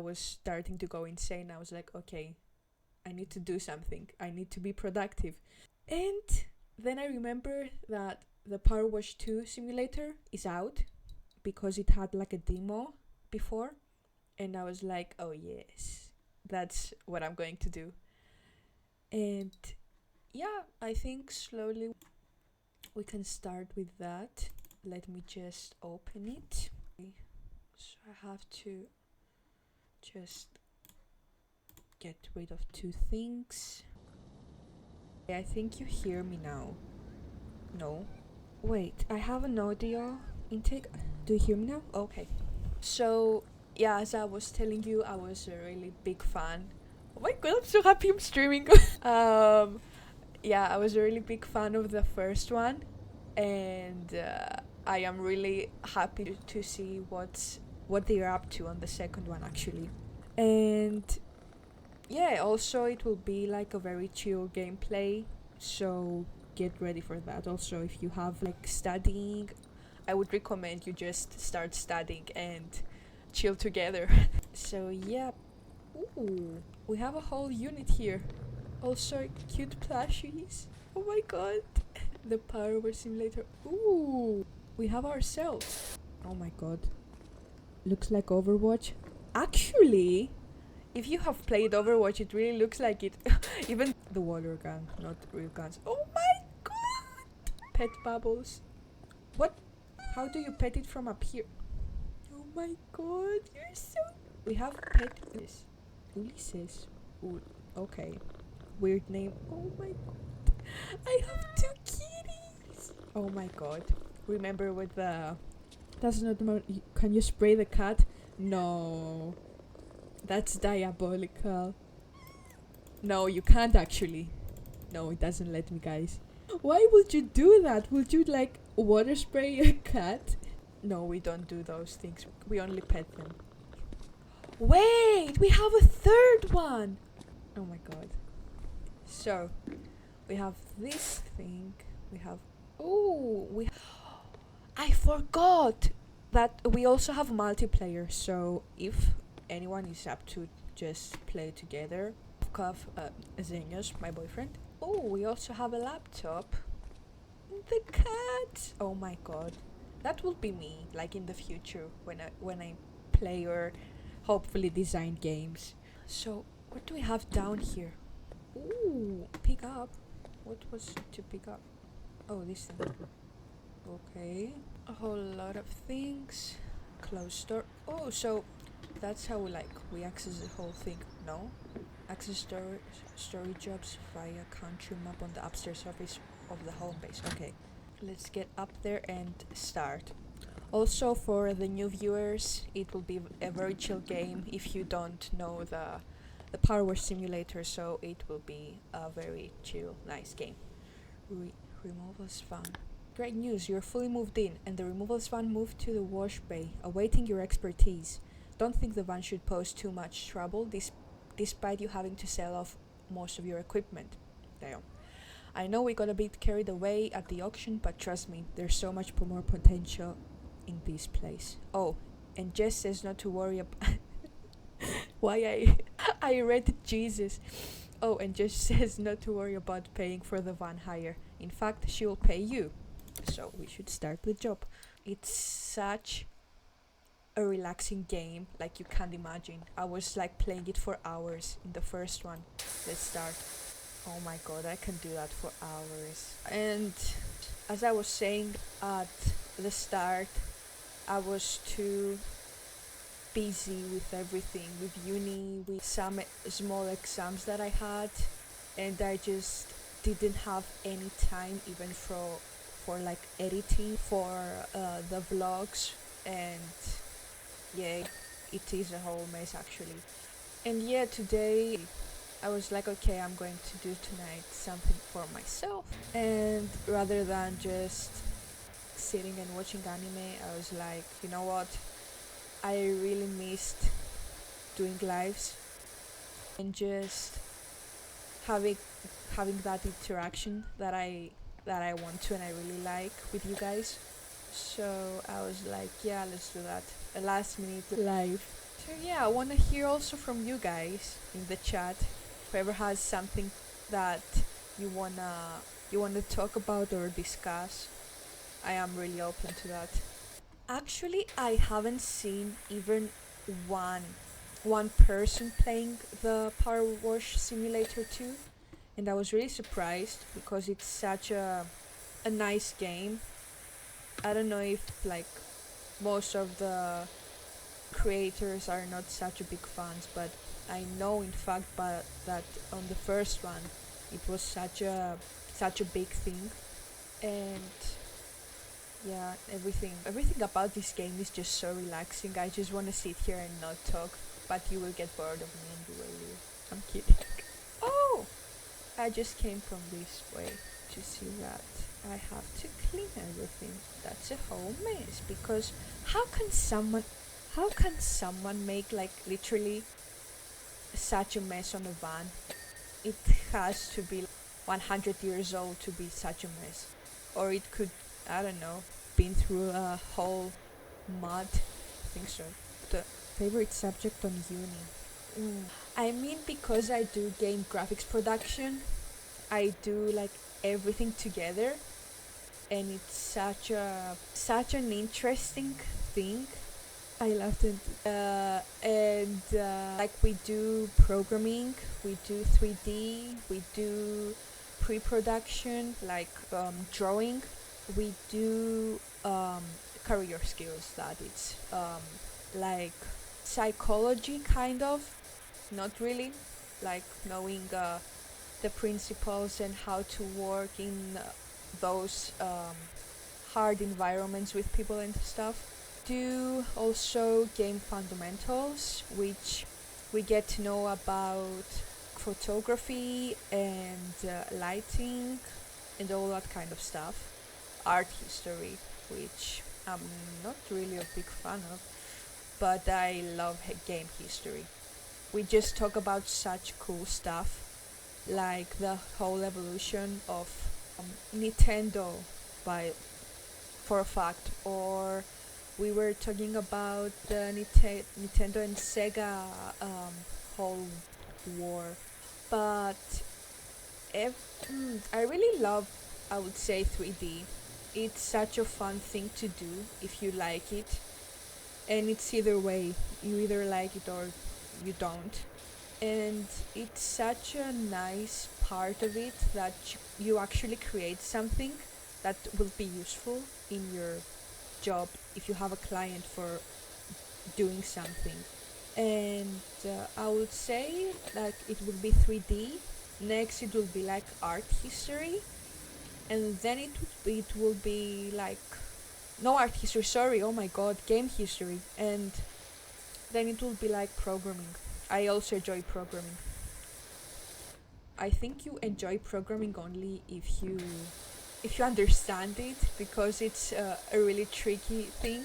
I was starting to go insane. I was like, okay, I need to do something. I need to be productive. And then I remember that the Powerwash 2 simulator is out because it had like a demo before. And I was like, oh yes, that's what I'm going to do. And yeah, I think slowly we can start with that. Let me just open it. So I have to just get rid of two things. I think you hear me now. No. Wait, I have an audio intake. Do you hear me now? Okay. So, yeah, as I was telling you, I was a really big fan. Oh my god, I'm so happy I'm streaming. Yeah, I was a really big fan of the first one. And I am really happy to see what they're up to on the second one, actually. And yeah, also it will be like a very chill gameplay, so get ready for that. Also, if you have like studying, I would recommend you just start studying and chill together. So yeah. Ooh, we have a whole unit here. Also cute plushies. Oh my god. The Powerwash simulator. Ooh, we have ourselves. Oh my god. Looks like Overwatch. Actually, if you have played Overwatch, it really looks like it. Even the water gun, not real guns. Oh my god! Pet bubbles. What? How do you pet it from up here? Oh my god, you're so... We have pet... Ulysses. Okay. Weird name. Oh my god. I have two kitties! Oh my god. Remember with the... That's not... Can you spray the cat? No. That's diabolical. No, you can't actually. No, it doesn't let me, guys. Why would you do that? Would you like water spray a cat? No, we don't do those things. We only pet them. Wait, we have a third one. Oh my god. So, we have this thing. We have... Oh, I forgot that we also have multiplayer. So, if anyone is up to just play together, Kov, Zenius, my boyfriend. Oh, we also have a laptop. The cat. Oh my god, that will be me. Like in the future, when I play or hopefully design games. So what do we have down here? Ooh, pick up. What was to pick up? Oh, this thing. Okay, a whole lot of things. Closed door. Oh, so that's how we access the whole thing. No, access story jobs via country map on the upstairs office of the home base. Okay, let's get up there and start. Also, for the new viewers, it will be a very chill game if you don't know the Powerwash simulator, so it will be a very chill, nice game. Removals van. Great news, you're fully moved in, and the removals van moved to the wash bay, awaiting your expertise. Don't think the van should pose too much trouble, despite you having to sell off most of your equipment. Damn. I know we got a bit carried away at the auction, but trust me, there's so much more potential in this place. Oh, and Jess says not to worry about... Why I read Jesus. Oh, and Jess says not to worry about paying for the van hire. In fact, she will pay you. So we should start the job. It's such a relaxing game, like you can't imagine. I was like playing it for hours in the first one. Let's start. Oh my god, I can do that for hours. And as I was saying at the start, I was too busy with everything, with uni, with some small exams that I had, and I just didn't have any time even for like editing for the vlogs. And yeah, it is a whole mess actually. And yeah, today I was like, okay, I'm going to do tonight something for myself, and rather than just sitting and watching anime, I was like, you know what, I really missed doing lives and just having that interaction that I want to and I really like with you guys. So I was like, yeah, let's do that. A last minute live. So yeah, I want to hear also from you guys in the chat. Whoever has something that you wanna talk about or discuss, I am really open to that. Actually, I haven't seen even one one person playing the Power Wash Simulator 2, and I was really surprised because it's such a nice game. I don't know if like most of the creators are not such a big fans, but I know in fact but that on the first one it was such a big thing. And yeah, everything about this game is just so relaxing. I just want to sit here and not talk, but you will get bored of me and you will leave. I'm kidding. Oh, I just came from this way to see that I have to clean everything. That's a whole mess because how can someone how can someone make like literally such a mess on a van? It has to be 100 years old to be such a mess. Or it could, I don't know, been through a whole mud. I think so. The favorite subject on uni. I mean, because I do game graphics production, I do like everything together, and it's such an interesting thing. I loved it. And like we do programming, we do 3D, we do pre-production, like drawing. We do career skills, that it's like psychology kind of, not really, like knowing the principles and how to work in those hard environments with people and stuff. Do also game fundamentals, which we get to know about photography and lighting and all that kind of stuff. Art history, which I'm not really a big fan of, but I love game history. We just talk about such cool stuff, like the whole evolution of Nintendo by for a fact, or we were talking about the Nintendo and Sega whole war. But I really love, I would say, 3D. It's such a fun thing to do if you like it, and it's either way. You either like it or you don't. And it's such a nice part of it that you actually create something that will be useful in your job if you have a client for doing something. And I would say like it would be 3D. Next it will be like art history, and then it will be like no art history, sorry, oh my god, game history, and then it will be like programming. I also enjoy programming. I think you enjoy programming only if you understand it, because it's a really tricky thing.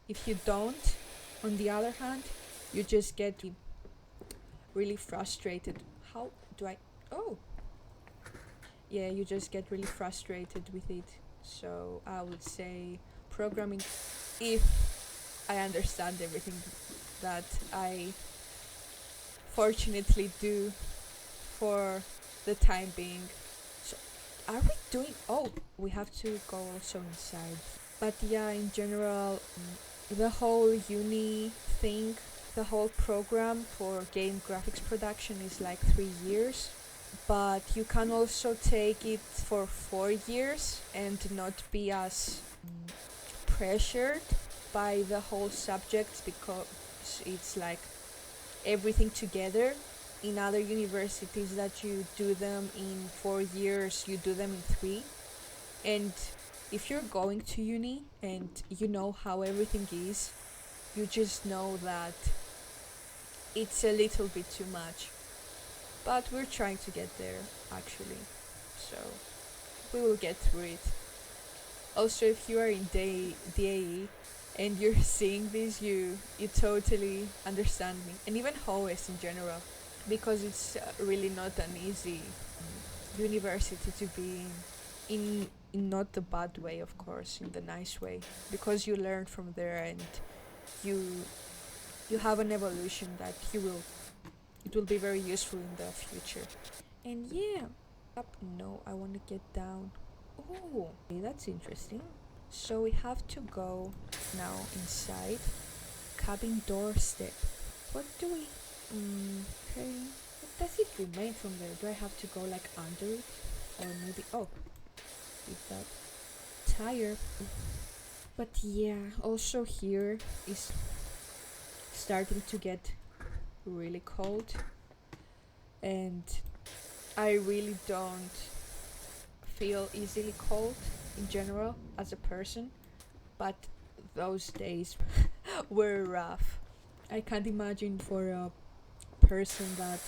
If you don't, on the other hand, you just get really frustrated. How do I? Oh, yeah, you just get really frustrated with it. So I would say programming, if I understand everything that I fortunately do for the time being. So are we doing? Oh, we have to go also inside. But yeah, in general, the whole uni thing, the whole program for game graphics production is like 3 years. But you can also take it for 4 years and not be as pressured by the whole subject, because it's like everything together. In other universities that you do them in 4 years, you do them in 3. And if you're going to uni and you know how everything is, you just know that it's a little bit too much. But we're trying to get there, actually. So we will get through it. Also, if you are in DAE and you're seeing this, you totally understand me. And even HOES in general, because it's really not an easy university to be in not the bad way, of course, in the nice way, because you learn from there and you you have an evolution that it will be very useful in the future. And yeah, up. No, I want to get down. Oh, okay, that's interesting. So we have to go now inside. Cabin doorstep. What do we? Okay. What does it remain from there? Do I have to go like under it, or maybe? Oh, with that tire. But yeah, also here is starting to get really cold, and I really don't feel easily cold in general as a person, but those days were rough. I can't imagine for a person that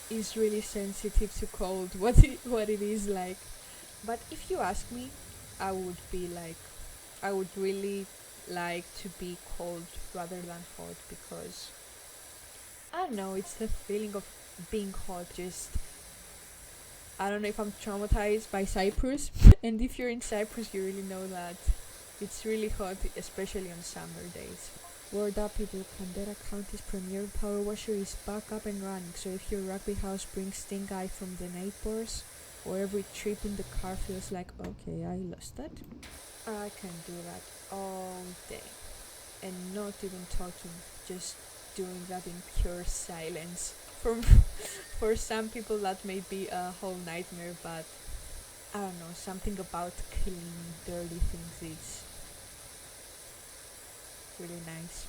is really sensitive to cold what it is like. But if you ask me, I would be like, I would really like to be cold rather than hot, because I don't know, it's the feeling of being hot. Just, I don't know if I'm traumatized by Cyprus. And if you're in Cyprus, you really know that it's really hot, especially on summer days. Word up, people, Candera County's premier power washer is back up and running, so if your rugby house brings stink eye from the neighbors, or every trip in the car feels like, okay, I lost that, I can do that all day. And not even talking, just doing that in pure silence. For some people that may be a whole nightmare, but I don't know, something about clean, dirty things is really nice.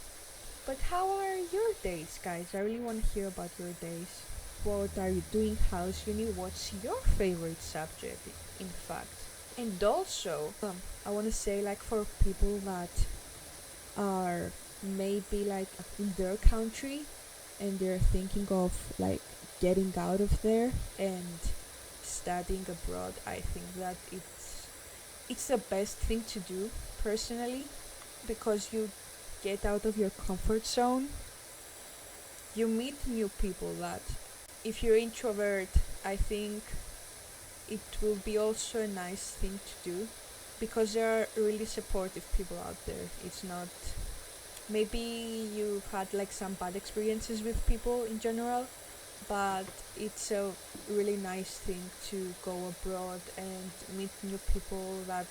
But how are your days, guys? I really want to hear about your days. What are you doing? How's uni? What's your favorite subject, in fact? And also, I want to say, like, for people that are maybe like in their country and they're thinking of like getting out of there and studying abroad, I think that it's the best thing to do personally, because you get out of your comfort zone, you meet new people that, if you're introvert, I think it will be also a nice thing to do, because there are really supportive people out there. It's not, maybe you've had like some bad experiences with people in general, but it's a really nice thing to go abroad and meet new people that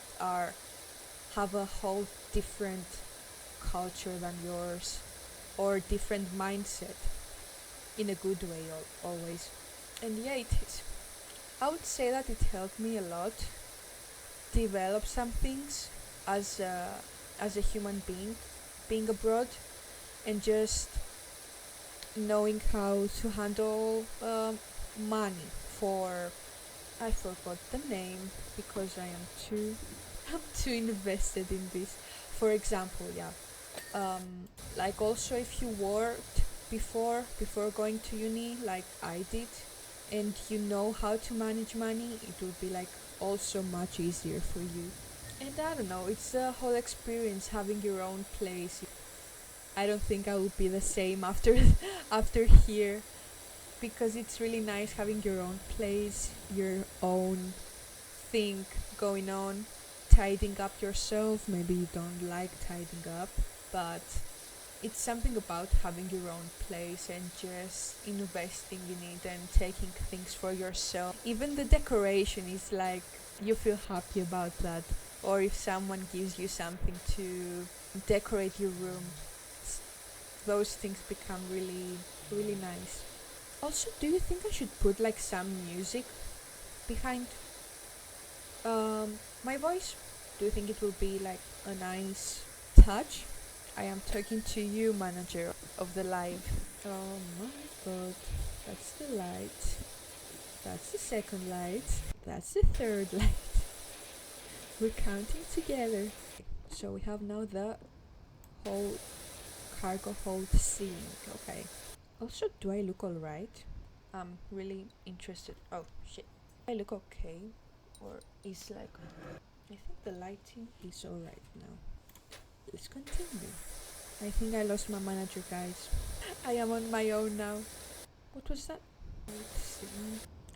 have a whole different culture than yours, or different mindset, in a good way always. And yeah, I would say that it helped me a lot develop some things as a human being abroad, and just knowing how to handle money. For, I forgot the name because I'm too invested in this. For example, yeah, like also if you worked before going to uni like I did, and you know how to manage money, it will be like also much easier for you. And I don't know, it's a whole experience having your own place. I don't think I will be the same after after here, because it's really nice having your own place, your own thing going on, tidying up yourself. Maybe you don't like tidying up, but it's something about having your own place and just investing in it and taking things for yourself. Even the decoration is like, you feel happy about that. Or if someone gives you something to decorate your room, those things become really, really nice. Also, do you think I should put like some music behind my voice? Do you think it will be like a nice touch? I am talking to you, manager of the live. Oh my god, that's the light. That's the second light. That's the third light. We're counting together. So we have now the whole cargo hold ceiling. Okay. Also, do I look alright? I'm really interested. Oh shit. I look okay? Or is like, I think the lighting is alright now. Let's continue. I think I lost my manager, guys. I am on my own now. What was that? Let's see.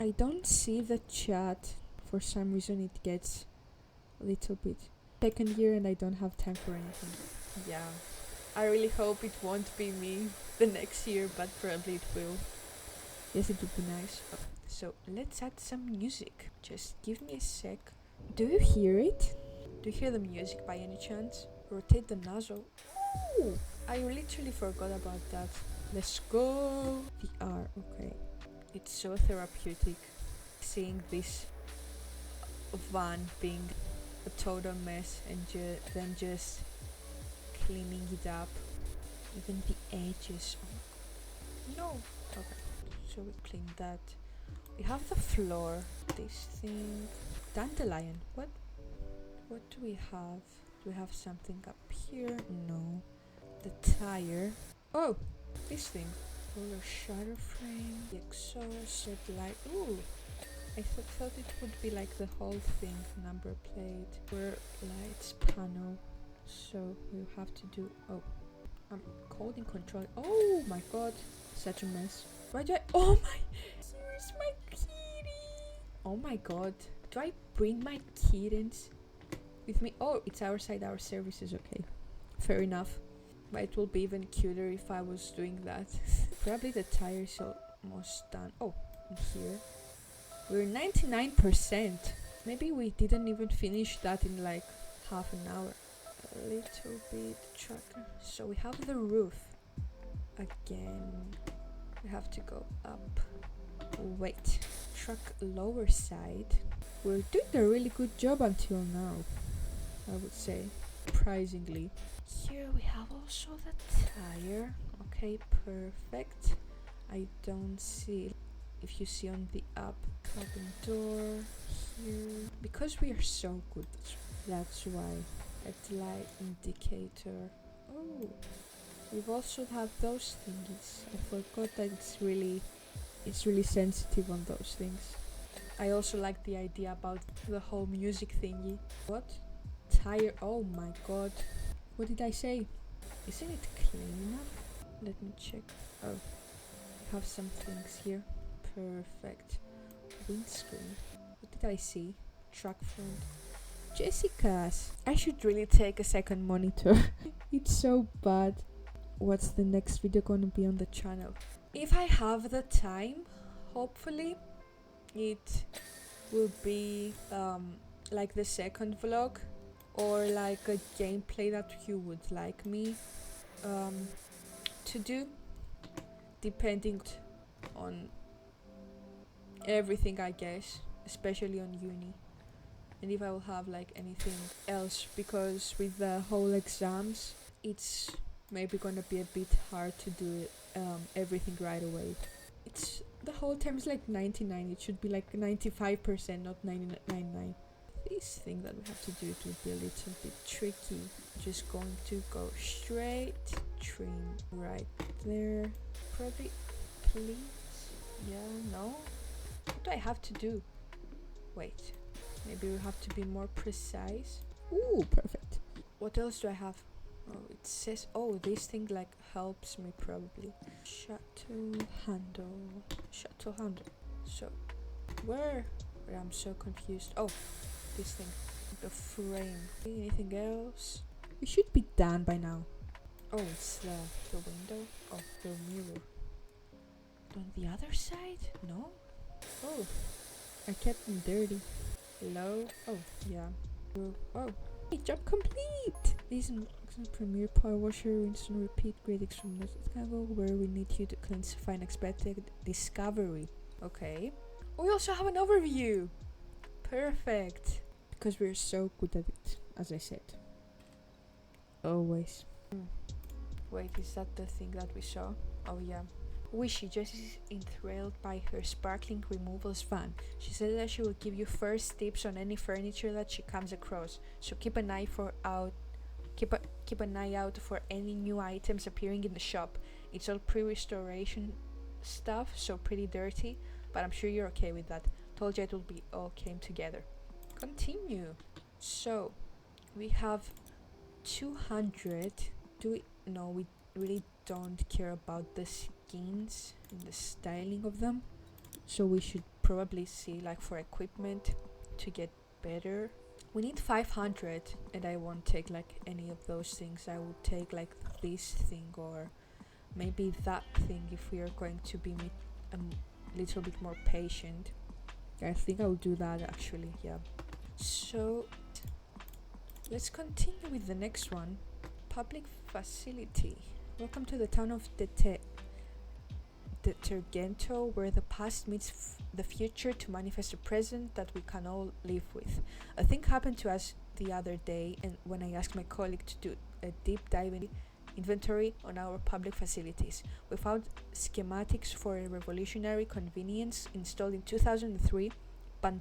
I don't see the chat. For some reason it gets a little bit second year and I don't have time for anything. Yeah. I really hope it won't be me the next year, but probably it will. Yes, it would be nice. So let's add some music. Just give me a sec. Do you hear it? Do you hear the music by any chance? Rotate the nozzle. Ooh, I literally forgot about that. Let's go. The R, okay. It's so therapeutic seeing this van being a total mess and then just cleaning it up. Even the edges. Oh, no. Okay, so we clean that. We have the floor. This thing. Dandelion. What do we have? Do we have something up here? No. The tire. Oh, this thing. Roller shutter frame. The exhaust. Set light. Ooh. I thought it would be like the whole thing. Number plate. Rear lights panel. So we'll have to do. Oh, I'm holding control. Oh my god. Such a mess. Why do I. Oh my. Here's my kitty. Oh my god. Do I bring my kittens with me? Oh, it's our side, our service is okay. Fair enough. But it will be even cuter if I was doing that. Probably the tire is almost done. Oh, and here. We're 99%. Maybe we didn't even finish that in like half an hour. A little bit tracker. So we have the roof. Again. We have to go up. Wait. Truck lower side. We're doing a really good job until now, I would say, surprisingly. Here we have also the tire. Okay, perfect. I don't see, if you see on the up, cabin door here. Because we are so good, that's why. Headlight indicator. Oh, we've also have those thingies. I forgot that it's really sensitive on those things. I also like the idea about the whole music thingy. What? Tire. Oh my god. What did I say? Isn't it clean enough? Let me check. Oh, we have some things here. Perfect. Windscreen. What did I see? Truck front. Jessica's. I should really take a second monitor. It's so bad. What's the next video gonna be on the channel? If I have the time, hopefully it will be like the second vlog or like a gameplay that you would like me to do, depending on everything, I guess, especially on uni, and if I will have like anything else, because with the whole exams it's maybe gonna be a bit hard to do everything right away. It's the whole term is like 99. It should be like 95%, not 99.9. This thing that we have to do, it will be a little bit tricky. Just going to go straight, trim right there. Probably, please. Yeah, no. What do I have to do? Wait, maybe we have to be more precise. Ooh, perfect. What else do I have? Oh, it says, oh, this thing like helps me probably. Shuttle handle. So, where? I'm so confused. Oh, this thing. The frame. Anything else? We should be done by now. Oh, it's the window. Oh, the mirror. On the other side? No? Oh, I kept them dirty. Low. Oh, yeah. Oh, hey, job complete! These Premiere Powerwash, rinse and repeat critics from the Chicago, where we need you to classify unexpected discovery. Okay. We also have an overview. Perfect. Because we're so good at it, as I said. Always. Wait, is that the thing that we saw? Oh yeah. Wishy just is enthralled by her sparkling removals van. She said that she will give you first tips on any furniture that she comes across. So keep an eye out for any new items appearing in the shop. It's all pre-restoration stuff, so pretty dirty, but I'm sure you're okay with that. Told you it will be all came together. Continue. So we have 200. No, we really don't care about the skins and the styling of them, so we should probably see like for equipment to get better We need 500, and I won't take like any of those things. I would take like this thing or maybe that thing if we are going to be a little bit more patient. I think I'll do that actually, yeah. So let's continue with the next one. Public facility. Welcome to the town of Detergento, where the past meets the future to manifest a present that we can all live with. A thing happened to us the other day, and when I asked my colleague to do a deep dive inventory on our public facilities, we found schematics for a revolutionary convenience installed in 2003, but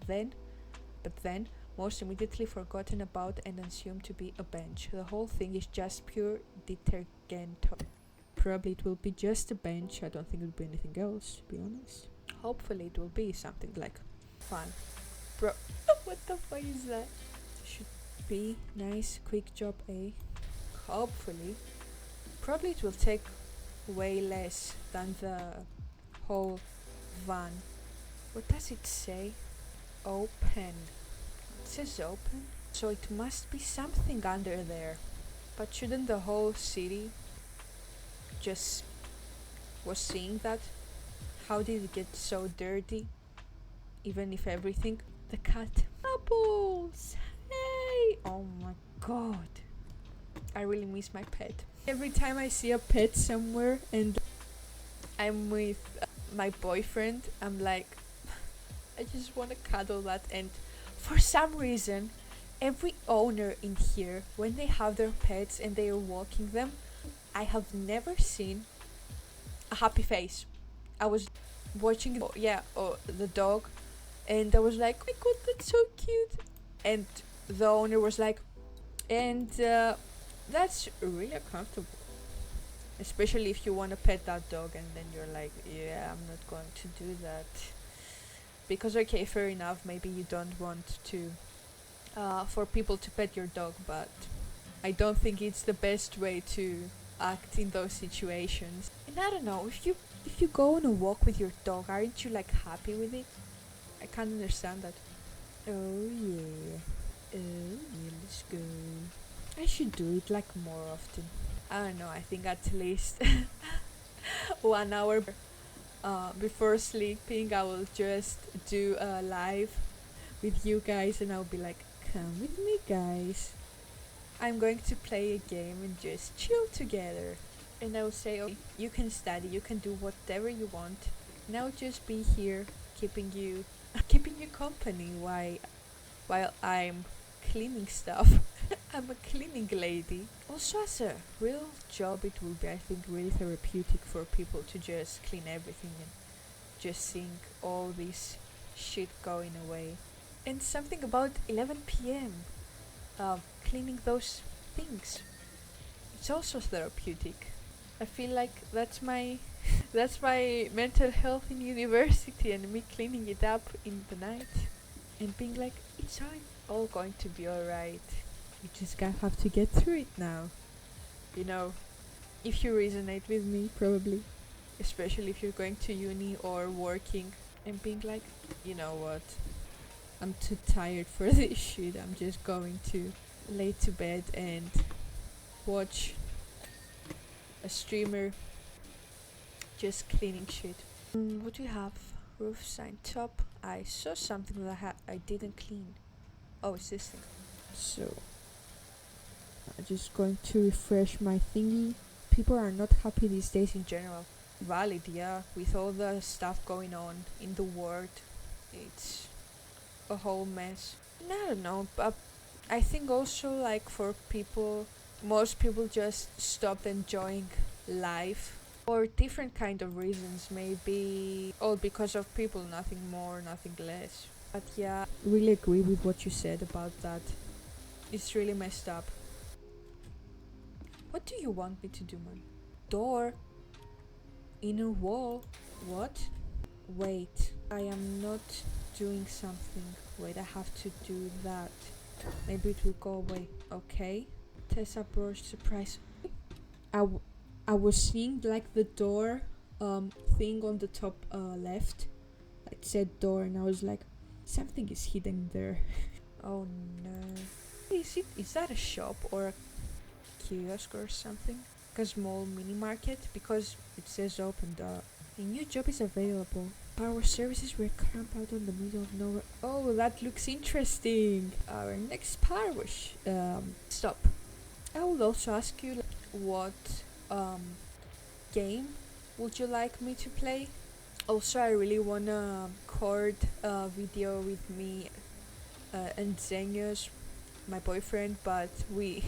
then most immediately forgotten about and assumed to be a bench. The whole thing is just pure detergento. Probably it will be just a bench. I don't think it will be anything else, to be honest. Hopefully it will be something like fun. Bro, what the fuck is that? Should be nice, quick job, eh? Hopefully. Probably it will take way less than the whole van. What does it say? Open. It says open. So it must be something under there. But shouldn't the whole city just was seeing that? How did it get so dirty? Even if everything. The cat. Apples! Hey! Oh my god. I really miss my pet. Every time I see a pet somewhere and I'm with my boyfriend, I'm like, I just want to cuddle that. And for some reason, every owner in here, when they have their pets and they are walking them, I have never seen a happy face. I was watching the dog, and I was like, oh my god, that's so cute. And the owner was like, and that's really uncomfortable, especially if you want to pet that dog and then you're like, yeah, I'm not going to do that, because okay, fair enough, maybe you don't want to for people to pet your dog, but I don't think it's the best way to act in those situations. And I don't know, if you go on a walk with your dog, aren't you like happy with it? I can't understand that. Oh yeah, let's go. I should do it like more often. I don't know, I think at least 1 hour before sleeping I will just do a live with you guys, and I'll be like, come with me guys, I'm going to play a game and just chill together. And I'll say, okay, you can study, you can do whatever you want, and I'll just be here keeping you company while I'm cleaning stuff. I'm a cleaning lady. Also, as a real job, it will be, I think, really therapeutic for people to just clean everything and just seeing all this shit going away. And something about 11 p.m. Cleaning those things. It's also therapeutic. I feel like that's my mental health in university, and me cleaning it up in the night and being like, it's all going to be alright. You just have to get through it now. You know, if you resonate with me, probably, especially if you're going to uni or working and being like, you know what, I'm too tired for this shit, I'm just going to lay to bed and watch a streamer just cleaning shit. What do you have? Roof sign top. I saw something that I didn't clean. Oh, it's this thing. So I'm just going to refresh my thingy. People are not happy these days in general. Valid, yeah. With all the stuff going on in the world, it's a whole mess. And I don't know, but I think also like for people, most people just stopped enjoying life for different kind of reasons, maybe all because of people, nothing more, nothing less. But yeah, really agree with what you said about that. It's really messed up. What do you want me to do, man? Door? Inner wall? What? Wait, I am not doing something. Wait, I have to do that. Maybe it will go away. Okay. Tessa brush surprise. I was seeing like the door thing on the top left. It said door, and I was like, something is hidden there. Oh no. Is that a shop or a kiosk or something? A small mini market? Because it says opened up. A new job is available. Power services were camped out on the middle of nowhere. Oh, that looks interesting. Our next power wash stop. I would also ask you what game would you like me to play? Also, I really wanna record a video with me and Zenius, my boyfriend, but we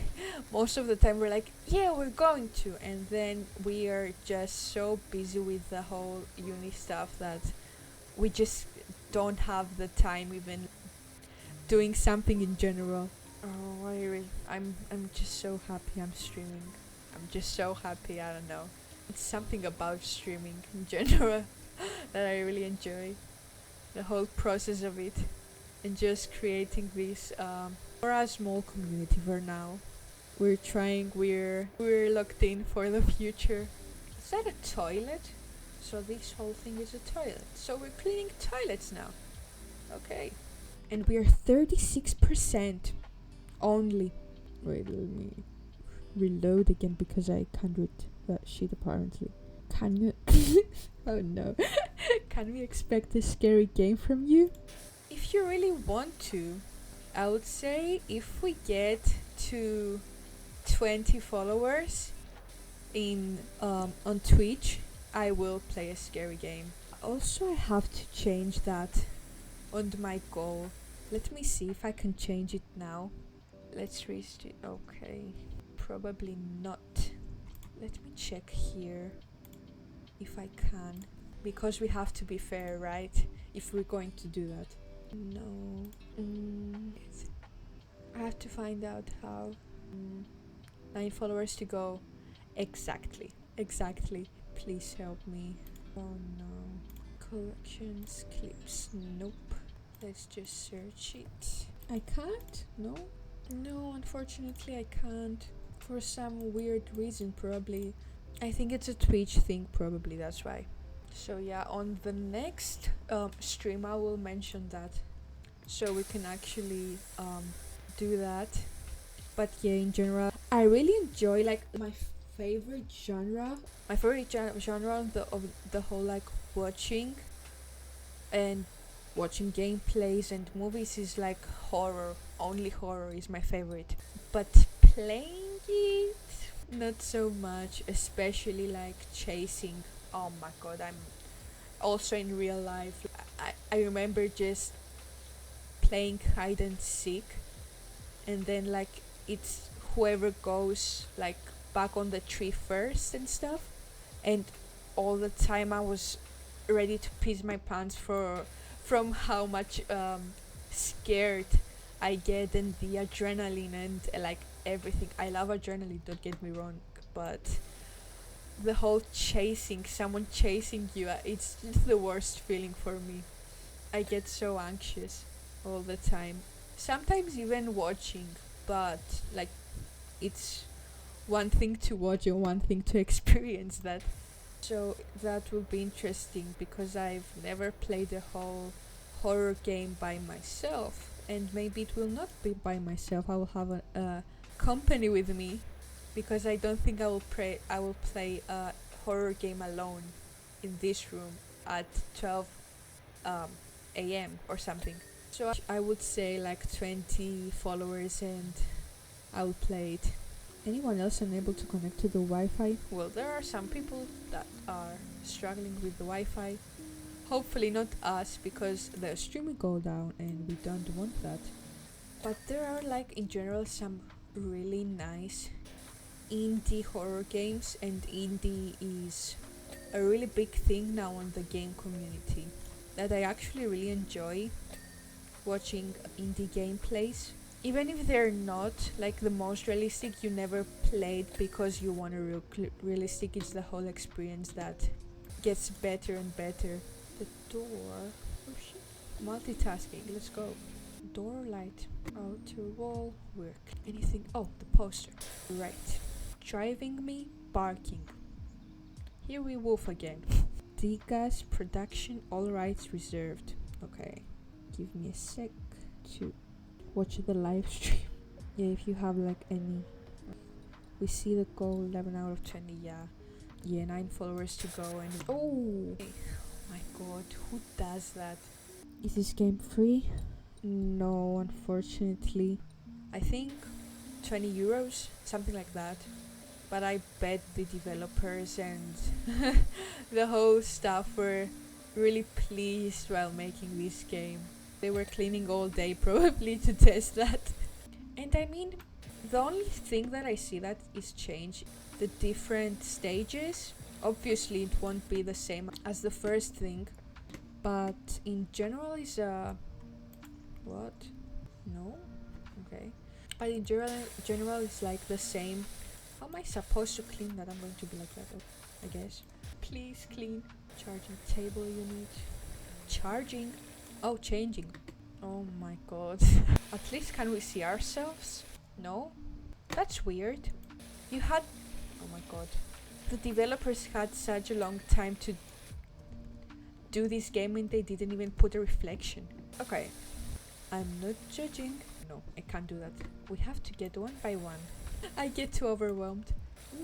most of the time we're like, yeah, we're going to, and then we are just so busy with the whole uni stuff that we just don't have the time even doing something in general. Oh, I'm just so happy I'm streaming. I'm just so happy. I don't know. It's something about streaming in general that I really enjoy. The whole process of it and just creating this for a small community for now. We're locked in for the future. Is that a toilet? So this whole thing is a toilet. So we're cleaning toilets now. Okay. And we are 36% only. Wait, let me reload again because I can't read that shit apparently. Can you? Oh no. Can we expect a scary game from you? If you really want to, I would say if we get to 20 followers in on Twitch, I will play a scary game. Also, I have to change that on my goal. Let me see if I can change it now. Let's reach it. Okay, probably not. Let me check here if I can, because we have to be fair, right? If we're going to do that. No. I have to find out how. 9 followers to go. Exactly. Exactly. Please help me. Oh no. Collections, clips. Nope. Let's just search it. I can't? No? No, unfortunately I can't. For some weird reason, probably. I think it's a Twitch thing, probably, that's why. So yeah, on the next stream I will mention that. So we can actually do that. But yeah, in general, I really enjoy like my favorite genre. My favorite genre of the whole like watching and watching gameplays and movies is like horror. Only horror is my favorite. But playing it, not so much. Especially like chasing. Oh my god, I'm also in real life. I remember just playing hide and seek, and then like it's whoever goes like back on the tree first and stuff, and all the time I was ready to piss my pants from how much scared I get, and the adrenaline and like everything. I love adrenaline, don't get me wrong, but the whole chasing, someone chasing you, it's just the worst feeling for me. I get so anxious all the time. Sometimes even watching, but like it's one thing to watch and one thing to experience that. So that will be interesting because I've never played a whole horror game by myself, and maybe it will not be by myself. I will have a company with me because I don't think I will play a horror game alone in this room at 12 a.m. or something. So I would say like 20 followers and I'll play it. Anyone else unable to connect to the Wi-Fi? Well, there are some people that are struggling with the Wi-Fi. Hopefully not us, because the stream will go down and we don't want that. But there are like in general some really nice indie horror games, and indie is a really big thing now on the game community that I actually really enjoy watching indie gameplays. Even if they're not like the most realistic, you never played because you want a realistic. It's the whole experience that gets better and better. The door. Oh shit. Multitasking. Let's go. Door light. Outer wall. Work. Anything. Oh, the poster. Right. Driving me. Barking. Here we wolf again. Degas production. All rights reserved. Okay. Give me a sec to watch the live stream. Yeah, if you have like any. We see the goal, 11 out of 20, yeah. Yeah, 9 followers to go and... Oh! My god, who does that? Is this game free? No, unfortunately. I think 20 euros, something like that. But I bet the developers and the whole staff were really pleased while making this game. They were cleaning all day probably to test that. And I mean, the only thing that I see that is change the different stages. Obviously it won't be the same as the first thing, but in general is what? No? Okay. But in general it's like the same. How am I supposed to clean that? I'm going to be like that, I guess. Please clean. Charging table unit. Charging. Oh, changing. Oh my god. At least can we see ourselves? No? That's weird. You had... Oh my god. The developers had such a long time to do this game and they didn't even put a reflection. Okay. I'm not judging. No, I can't do that. We have to get one by one. I get too overwhelmed.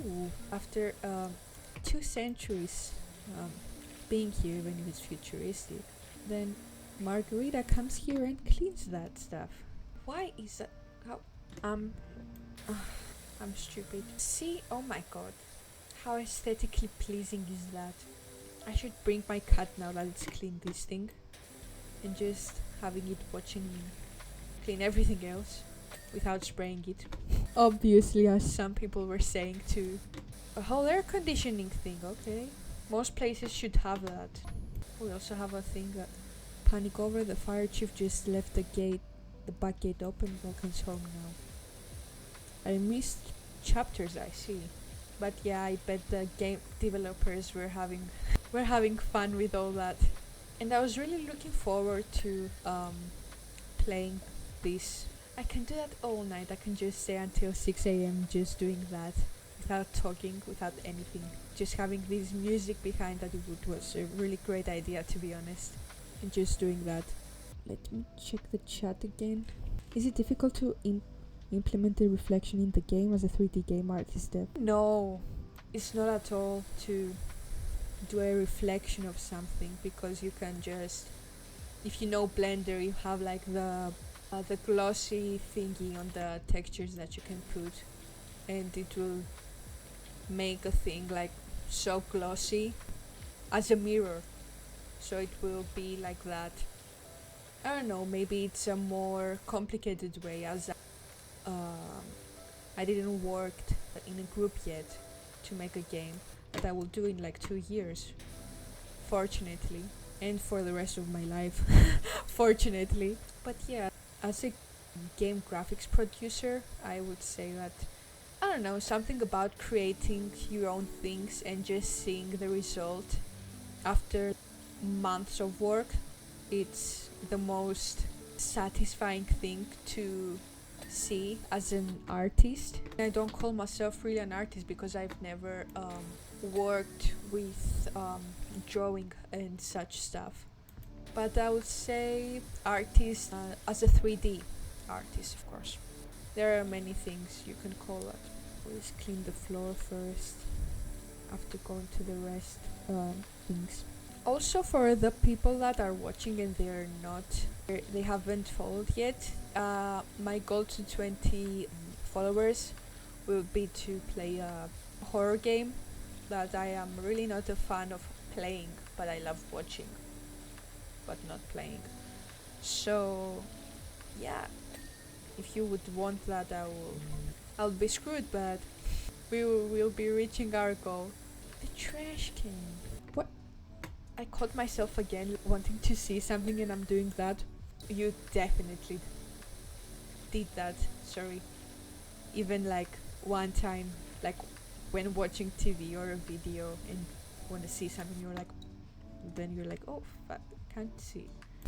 Ooh, after 2 centuries being here, even if it's futuristic, then Margarita comes here and cleans that stuff. Why is that? How? I'm stupid. See? Oh my god. How aesthetically pleasing is that? I should bring my cat now that it's cleaned this thing. And just having it watching me clean everything else without spraying it. Obviously, as some people were saying too. A whole air conditioning thing, okay. Most places should have that. We also have a thing that panic over, the fire chief just left the back gate open, welcome's home now. I missed chapters, I see. But yeah, I bet the game developers were having fun with all that. And I was really looking forward to playing this. I can do that all night. I can just stay until 6 a.m. just doing that without talking, without anything. Just having this music behind that was a really great idea, to be honest. And just doing that. Let me check the chat again. Is it difficult to implement the reflection in the game as a 3D game artist step? No, it's not at all to do a reflection of something, because you can just, if you know Blender, you have like the glossy thingy on the textures that you can put, and it will make a thing like so glossy as a mirror, so it will be like that. I don't know, maybe it's a more complicated way, as I didn't work in a group yet to make a game, but I will do in like 2 years, fortunately, and for the rest of my life, fortunately. But yeah, as a game graphics producer, I would say that, I don't know, something about creating your own things and just seeing the result after months of work, it's the most satisfying thing to see as an artist. I don't call myself really an artist because I've never worked with drawing and such stuff, but I would say artist as a 3D artist, of course. There are many things you can call it. Always clean the floor first after going to the rest things. Also, for the people that are watching and they haven't followed yet, my goal to 20 followers will be to play a horror game that I am really not a fan of playing, but I love watching, but not playing. So yeah, if you would want that, I'll be screwed, but we'll be reaching our goal. The trash can. What? I caught myself again wanting to see something and I'm doing that. You definitely did that, sorry. Even like one time, like when watching TV or a video and want to see something, then you're like, oh fuck, can't see.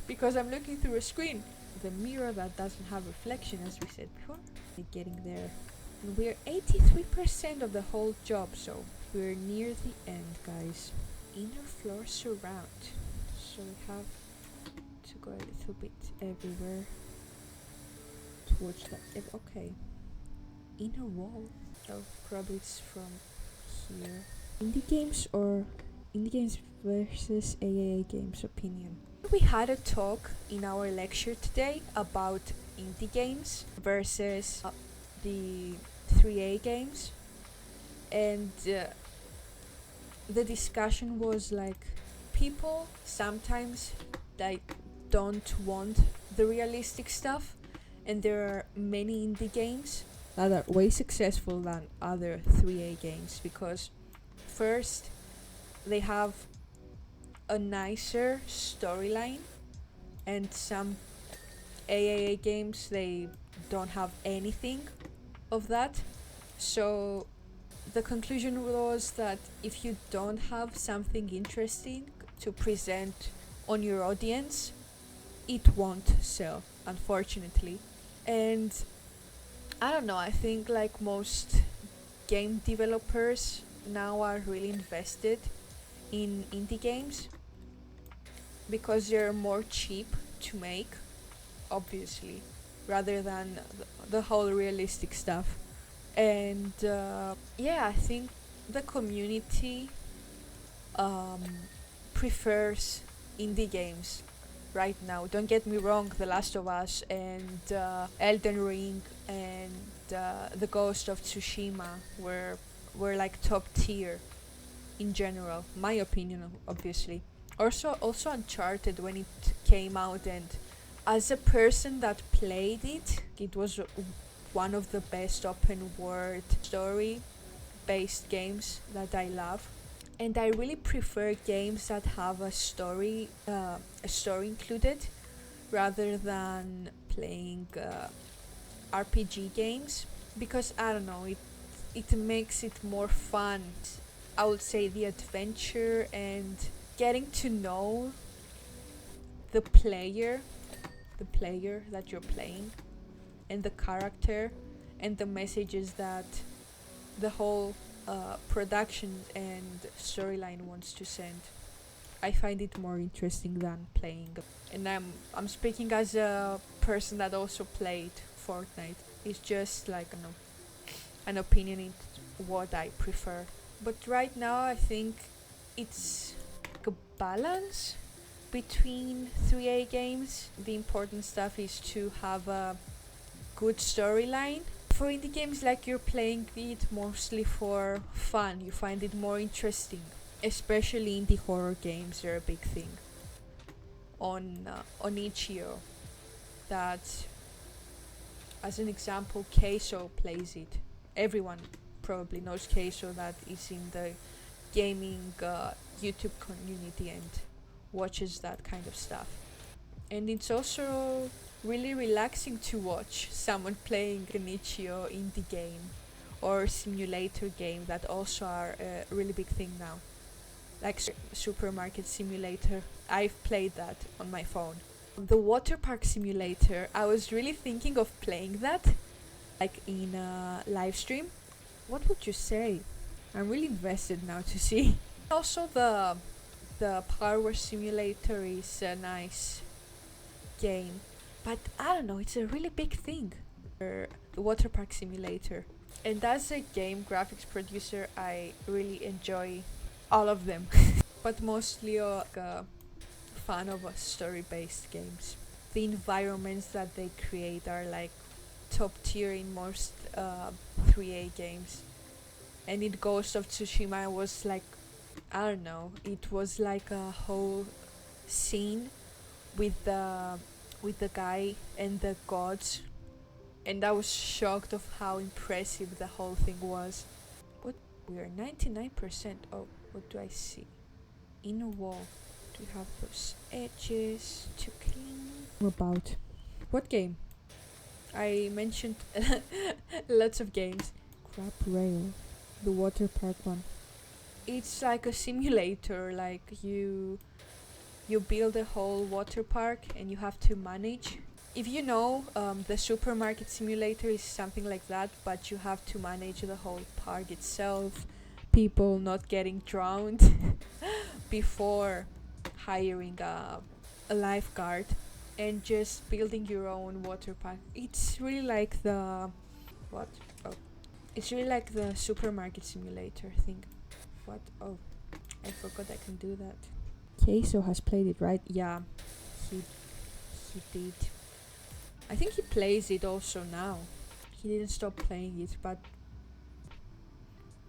Because I'm looking through a screen. The mirror that doesn't have reflection, as we said before. Getting there. And we're 83% of the whole job, so we're near the end, guys. Inner floor surround. So we have to go a little bit everywhere. watch that. Okay. Inner wall. Oh, probably it's from here. Indie games or indie games versus AAA games opinion. We had a talk in our lecture today about indie games versus the 3A games, and the discussion was like people sometimes like don't want the realistic stuff, and there are many indie games that are way successful than other 3A games because first they have a nicer storyline, and some AAA games they don't have anything of that. So the conclusion was that if you don't have something interesting to present on your audience, it won't sell, unfortunately. And I don't know, I think like most game developers now are really invested in indie games because they're more cheap to make, obviously, rather than the whole realistic stuff. And yeah, I think the community um, prefers indie games right now. Don't get me wrong, The Last of Us and Elden Ring and The Ghost of Tsushima were like top tier in general. My opinion, obviously. Also Uncharted when it came out, and as a person that played it, it was one of the best open world story based games that I love. And I really prefer games that have a story included rather than playing RPG games, because I don't know, it makes it more fun. I would say the adventure and getting to know the player that you're playing, and the character and the messages that the whole production and storyline wants to send. I find it more interesting than playing. And I'm speaking as a person that also played Fortnite. It's just like an opinion in what I prefer. But right now I think it's like a balance between 3A games. The important stuff is to have a good storyline. For indie games, like you're playing it mostly for fun, you find it more interesting. Especially indie horror games, they're a big thing. On Itch.io, that, as an example, Queso plays it. Everyone probably knows Queso, that is in the gaming YouTube community and watches that kind of stuff. And it's also really relaxing to watch someone playing an Itch.io indie game or simulator game that also are a really big thing now. Like Supermarket Simulator, I've played that on my phone. The Water Park Simulator, I was really thinking of playing that, like in a live stream. What would you say? I'm really invested now to see. Also the Powerwash Simulator is a nice game, but I don't know, it's a really big thing. The Water Park Simulator. And as a game graphics producer, I really enjoy all of them, but mostly a fan of story-based games. The environments that they create are like top tier in most 3A games. And in Ghost of Tsushima was like, I don't know, it was like a whole scene with the guy and the gods, and I was shocked of how impressive the whole thing was. What, we are 99%. Oh, what do I see? Inner wall. Do you have those edges to clean? About what game? I mentioned lots of games. Crap Rail, the water park one. It's like a simulator, like you build a whole water park and you have to manage. If you know, the Supermarket Simulator is something like that, but you have to manage the whole park itself, people not getting drowned before hiring a lifeguard. and just building your own water park. It's really like the what? Oh, it's really like the supermarket simulator thing. What? Oh, I forgot I can do that. Queso has played it, right? Yeah, he did. I think he plays it also now. He didn't stop playing it, but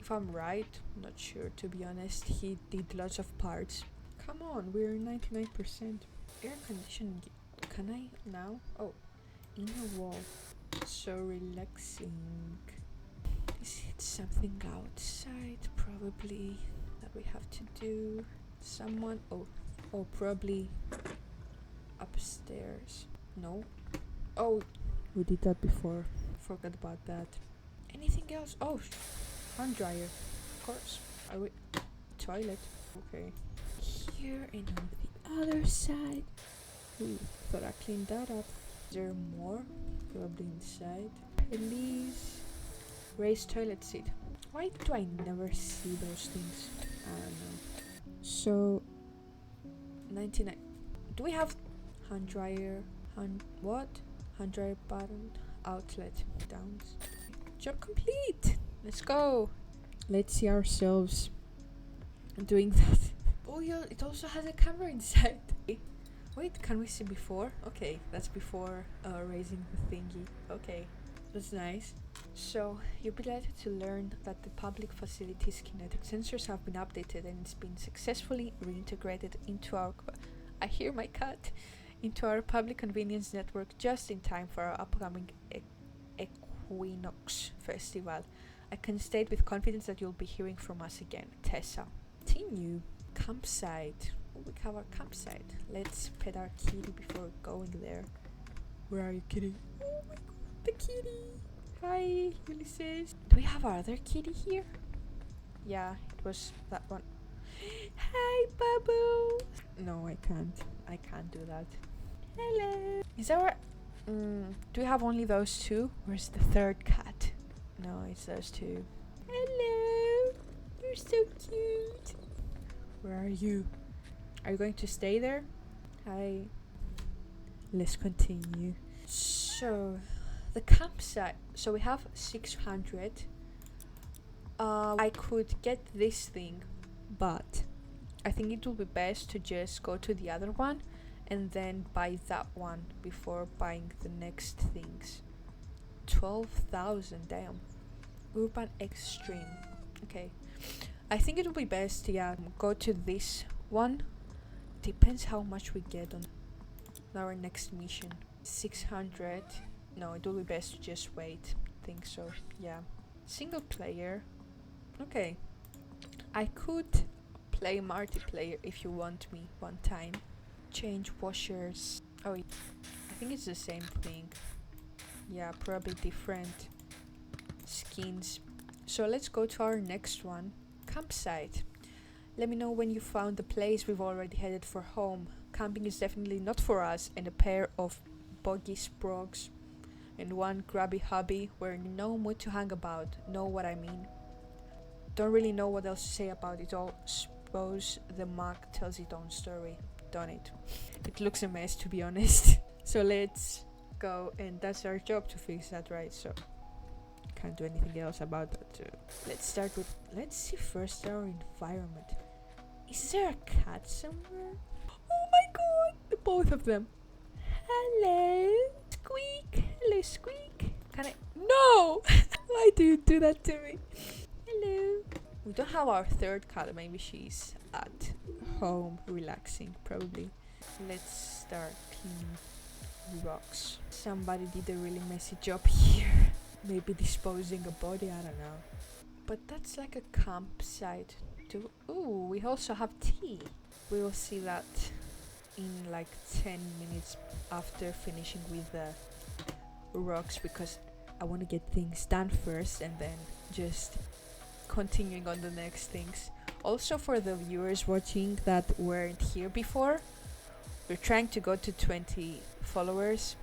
if I'm right, I'm not sure to be honest. He did lots of parts. Come on, we're 99%. Air conditioning. Can I now? Oh, inner wall. So relaxing. Is it something outside? Probably that we have to do. Someone. Oh, probably upstairs. No. Oh, we did that before. Forgot about that. Anything else? Oh, hand dryer. Of course. Toilet. Okay. Here and on the other side. Ooh, thought I cleaned that up. Is there more? Probably inside. Release. Raised toilet seat. Why do I never see those things? I don't know. So 99. Do we have hand dryer? What? Hand dryer button. Outlet. Downs. Job complete. Let's go. Let's see ourselves doing that. Oh yeah, it also has a camera inside. Wait, can we see before? Okay, that's before raising the thingy. Okay, that's nice. So, you'll be delighted to learn that the public facilities kinetic sensors have been updated and it's been successfully reintegrated into our... I hear my cat! Into our public convenience network just in time for our upcoming Equinox Festival. I can state with confidence that you'll be hearing from us again. Tessa. Continue. Campsite. Oh, we have our campsite. Let's pet our kitty before going there. Where are you, kitty? Oh my god, the kitty! Hi, Ulysses. Do we have our other kitty here? Yeah, it was that one. Hi, Babu! No, I can't. I can't do that. Hello! Is our... do we have only those two? Where's the third cat? No, it's those two. Hello! You're so cute! Where are you? Are you going to stay there? Hi. Let's continue. So, the campsite. So we have 600. I could get this thing, but I think it will be best to just go to the other one and then buy that one before buying the next things. 12,000, damn. Urban Extreme. Okay. I think it will be best, yeah, go to this one. Depends how much we get on our next mission. 600. No, it will be best to just wait. Think so, yeah. Single player. Okay. I could play multiplayer if you want me one time. Change washers. Oh, I think it's the same thing. Yeah, probably different skins. So let's go to our next one. Campsite. Let me know when you found the place. We've already headed for home. Camping is definitely not for us, and a pair of boggy sprogs and one grubby hubby were in no mood to hang about. Know what I mean? Don't really know what else to say about it all. Suppose the mug tells its own story, don't it? It looks a mess, to be honest. So let's go, and that's our job to fix that, right? So can't do anything else about that too. Let's see first our environment. Is there a cat somewhere? Oh my god, both of them. Hello, Squeak. Hello, Squeak. Can I? No! Why do you do that to me? Hello. We don't have our third cat. Maybe she's at home relaxing, probably. Let's start cleaning rocks. Somebody did a really messy job here. Maybe disposing a body, I don't know. But that's like a campsite too. Ooh, we also have tea. We will see that in like 10 minutes after finishing with the rocks, because I want to get things done first and then just continuing on the next things. Also, for the viewers watching that weren't here before, we're trying to go to 20 followers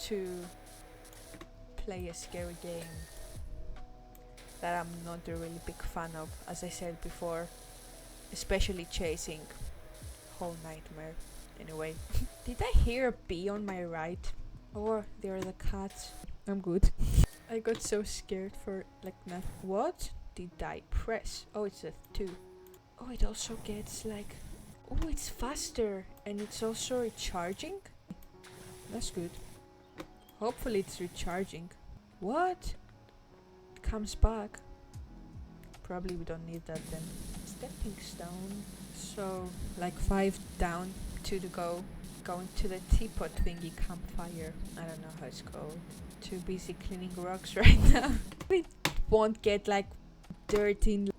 to play a scary game that I'm not a really big fan of, as I said before, especially chasing Whole Nightmare. Anyway, did I hear a bee on my right? Or they're the cats? I'm good. I got so scared for like nothing. What did I press? Oh, it's a 2. Oh, it also gets like... Oh, it's faster. And it's also recharging? That's good. Hopefully it's recharging. What? It comes back. Probably we don't need that then. Stepping stone. So, like 5 down, 2 to go. Going to the teapot thingy campfire. I don't know how it's called. Too busy cleaning rocks right now. We won't get like dirty in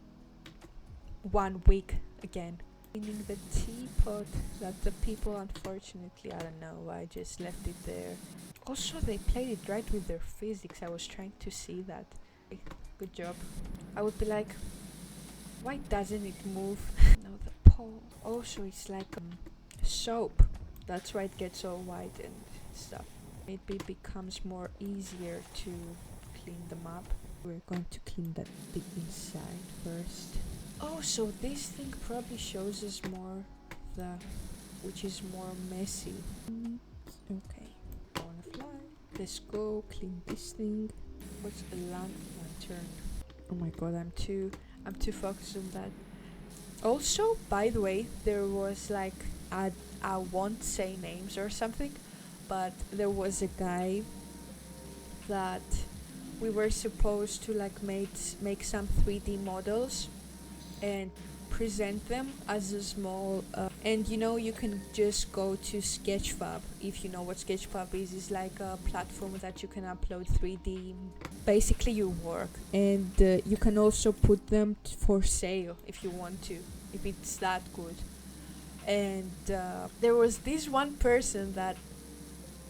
1 week again. Cleaning the teapot that the people, unfortunately, I don't know why, just left it there. Also, they played it right with their physics. I was trying to see that. Good job. I would be like, why doesn't it move? No, the pole. Also, it's like soap. That's why it gets all white and stuff. Maybe it becomes more easier to clean them up. We're going to clean that bit inside first. Oh, so this thing probably shows us more which is more messy. Okay, on a fly. Let's go clean this thing. What's a lantern? Oh my god, I'm too focused on that. Also, by the way, there was like I won't say names or something, but there was a guy that we were supposed to like make some 3D models and present them as a small and you know, you can just go to Sketchfab. If you know what Sketchfab is, it's like a platform that you can upload 3D basically your work, and you can also put them for sale if you want to, if it's that good. And there was this one person that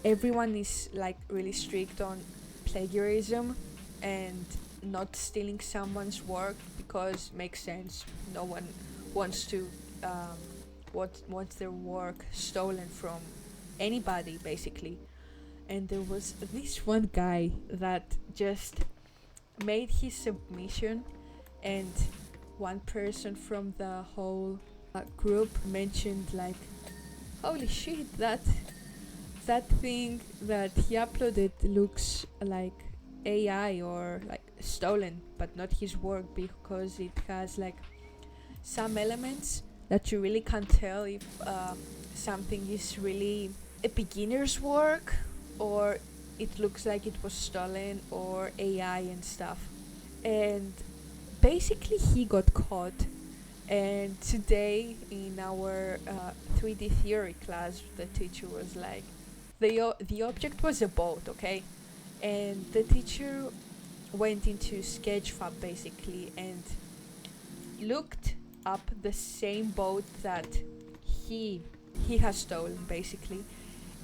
everyone is like really strict on plagiarism and not stealing someone's work, because makes sense. No one wants to wants their work stolen from anybody basically. And there was this one guy that just made his submission, and one person from the whole group mentioned like, holy shit, that thing that he uploaded looks like AI or like stolen, but not his work, because it has like some elements that you really can't tell if something is really a beginner's work or it looks like it was stolen or AI and stuff. And basically he got caught, and today in our 3D theory class the teacher was like, the object was a boat, okay? And the teacher went into Sketchfab basically and looked up the same boat that he has stolen basically,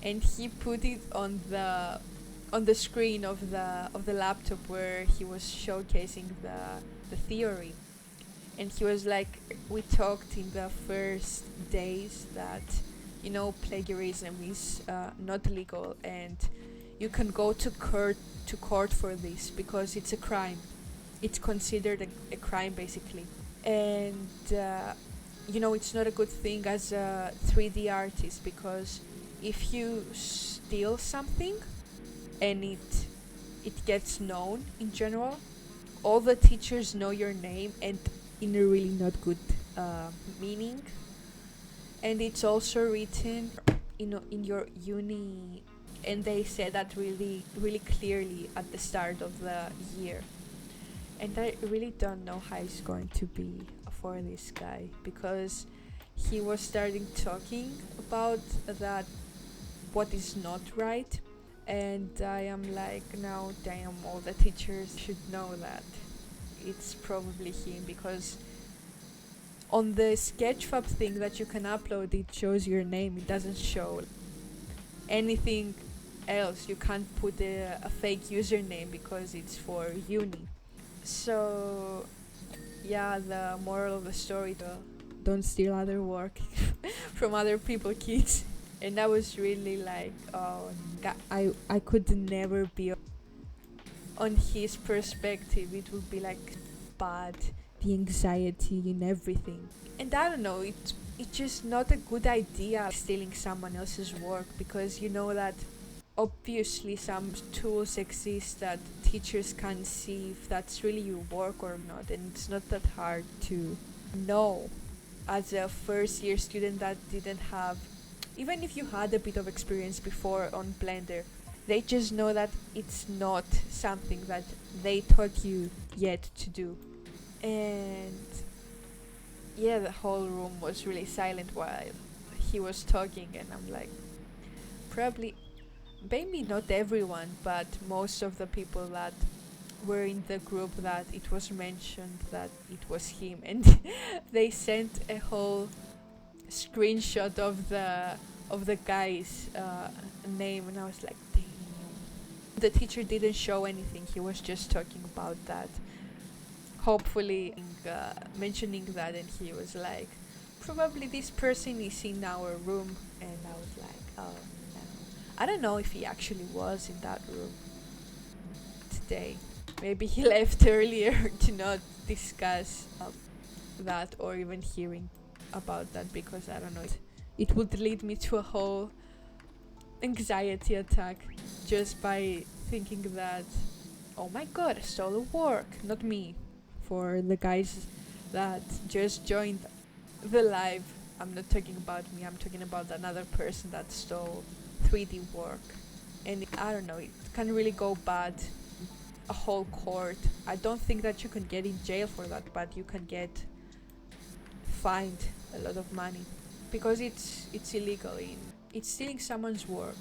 and he put it on the screen of the laptop where he was showcasing the theory. And he was like, we talked in the first days that, you know, plagiarism is not legal and you can go to court for this because it's a crime. It's considered a crime basically. And you know, it's not a good thing as a 3D artist, because if you steal something and it gets known in general, all the teachers know your name, and in a really not good meaning. And it's also written in your uni, and they said that really really clearly at the start of the year. And I really don't know how it's going to be for this guy, because he was starting talking about that what is not right, and I am like, now damn, all the teachers should know that it's probably him, because on the Sketchfab thing that you can upload, it shows your name, it doesn't show anything else. You can't put a fake username because it's for uni. So yeah, the moral of the story, don't steal other work from other people, kids. And I was really like, oh God, I could never be on his perspective. It would be like bad, the anxiety and everything. And I don't know, it it's just not a good idea stealing someone else's work, because you know that obviously some tools exist that teachers can see if that's really your work or not, and it's not that hard to know as a first year student that didn't have, even if you had a bit of experience before on Blender, they just know that it's not something that they taught you yet to do. And yeah, the whole room was really silent while he was talking, and I'm like, probably, maybe not everyone, but most of the people that were in the group that it was mentioned that it was him, and they sent a whole screenshot of the guy's name, and I was like, damn. The teacher didn't show anything, he was just talking about that, hopefully mentioning that, and he was like, probably this person is in our room, and I was like, oh no. I don't know if he actually was in that room today. Maybe he left earlier to not discuss that, or even hearing about that, because I don't know, it would lead me to a whole anxiety attack just by thinking that, oh my god, I stole a work, not me. For the guys that just joined the live, I'm not talking about me, I'm talking about another person that stole 3D work. And I don't know, it can really go bad, a whole court. I don't think that you can get in jail for that, but you can get fined a lot of money, because it's illegal, it's stealing someone's work.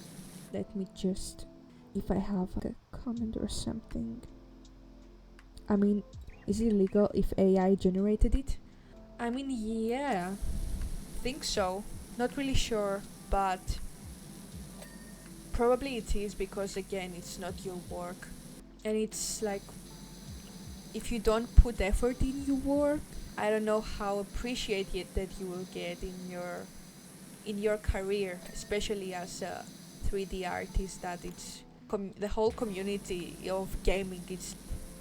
Let me just, if I have a comment or something. I mean, is it illegal if AI generated it? I mean, yeah, think so. Not really sure, but probably it is, because again, it's not your work. And it's like, if you don't put effort in your work, I don't know how appreciated that you will get in your career, especially as a 3D artist, that it's the whole community of gaming is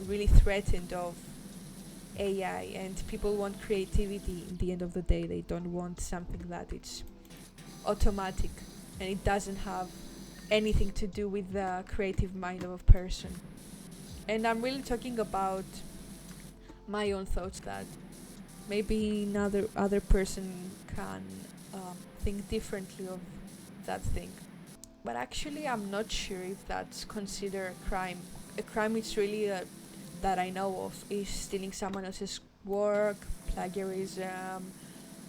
really threatened of AI, and people want creativity. In the end of the day, they don't want something that it's automatic and it doesn't have anything to do with the creative mind of a person. And I'm really talking about my own thoughts, that maybe another other person can think differently of that thing. But actually, I'm not sure if that's considered a crime. A crime is really that I know of is stealing someone else's work, plagiarism,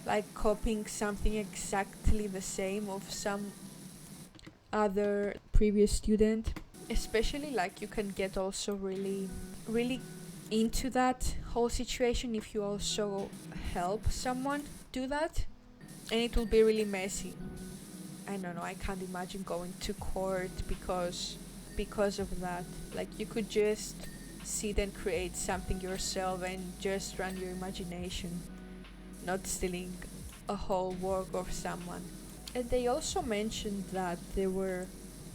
like copying something exactly the same of some other previous student. Especially, like, you can get also really into that whole situation if you also help someone do that, and it will be really messy. I don't know, I can't imagine going to court because of that. Like, you could just sit and create something yourself and just run your imagination, not stealing a whole work of someone. And they also mentioned that there were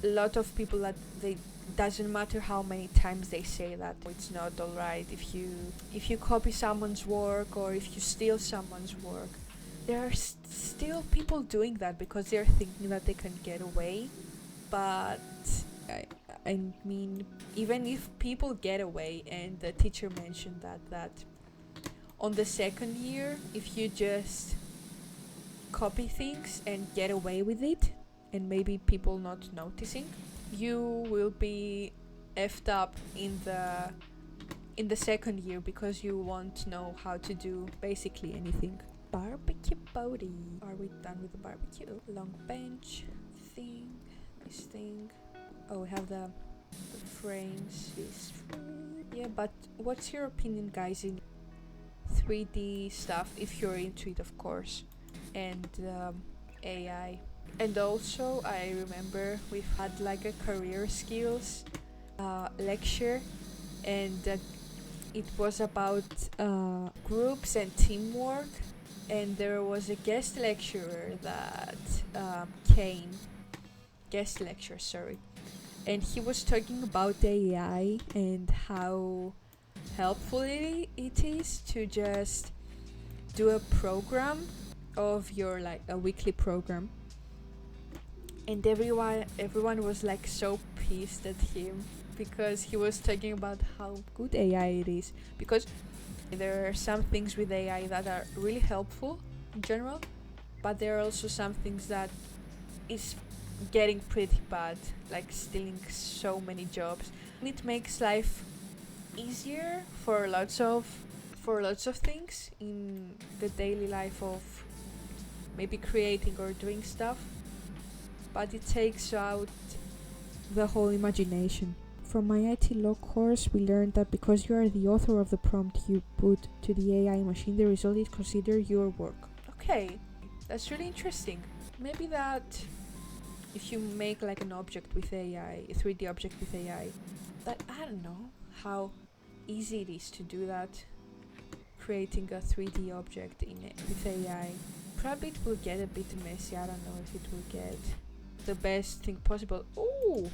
a lot of people that they doesn't matter how many times they say that it's not alright if you copy someone's work or if you steal someone's work. There are still people doing that because they're thinking that they can get away. But I mean, even if people get away, and the teacher mentioned that on the second year, if you just copy things and get away with it, and maybe people not noticing, you will be effed up in the second year, because you won't know how to do basically anything. Barbecue party. Are we done with the barbecue? Long bench thing. This thing. Oh, we have the frames. Yeah, but what's your opinion, guys, in 3D stuff, if you're into it, of course, and AI? And also, I remember we've had like a career skills lecture, and it was about groups and teamwork. And there was a guest lecturer that came, guest lecture, sorry, and he was talking about AI and how helpful it is to just do a program of your like a weekly program, and everyone was like so pissed at him because he was talking about how good AI it is, because there are some things with AI that are really helpful in general, but there are also some things that is getting pretty bad, like stealing so many jobs. And it makes life easier for lots of things in the daily life of maybe creating or doing stuff, but it takes out the whole imagination. From my IT law course, we learned that because you are the author of the prompt you put to the AI machine, the result is considered your work. Okay, that's really interesting. Maybe that if you make like an object with AI, a 3D object with AI, that I don't know how easy it is to do that, creating a 3D object with AI. Probably it will get a bit messy. I don't know if it will get the best thing possible. Ooh,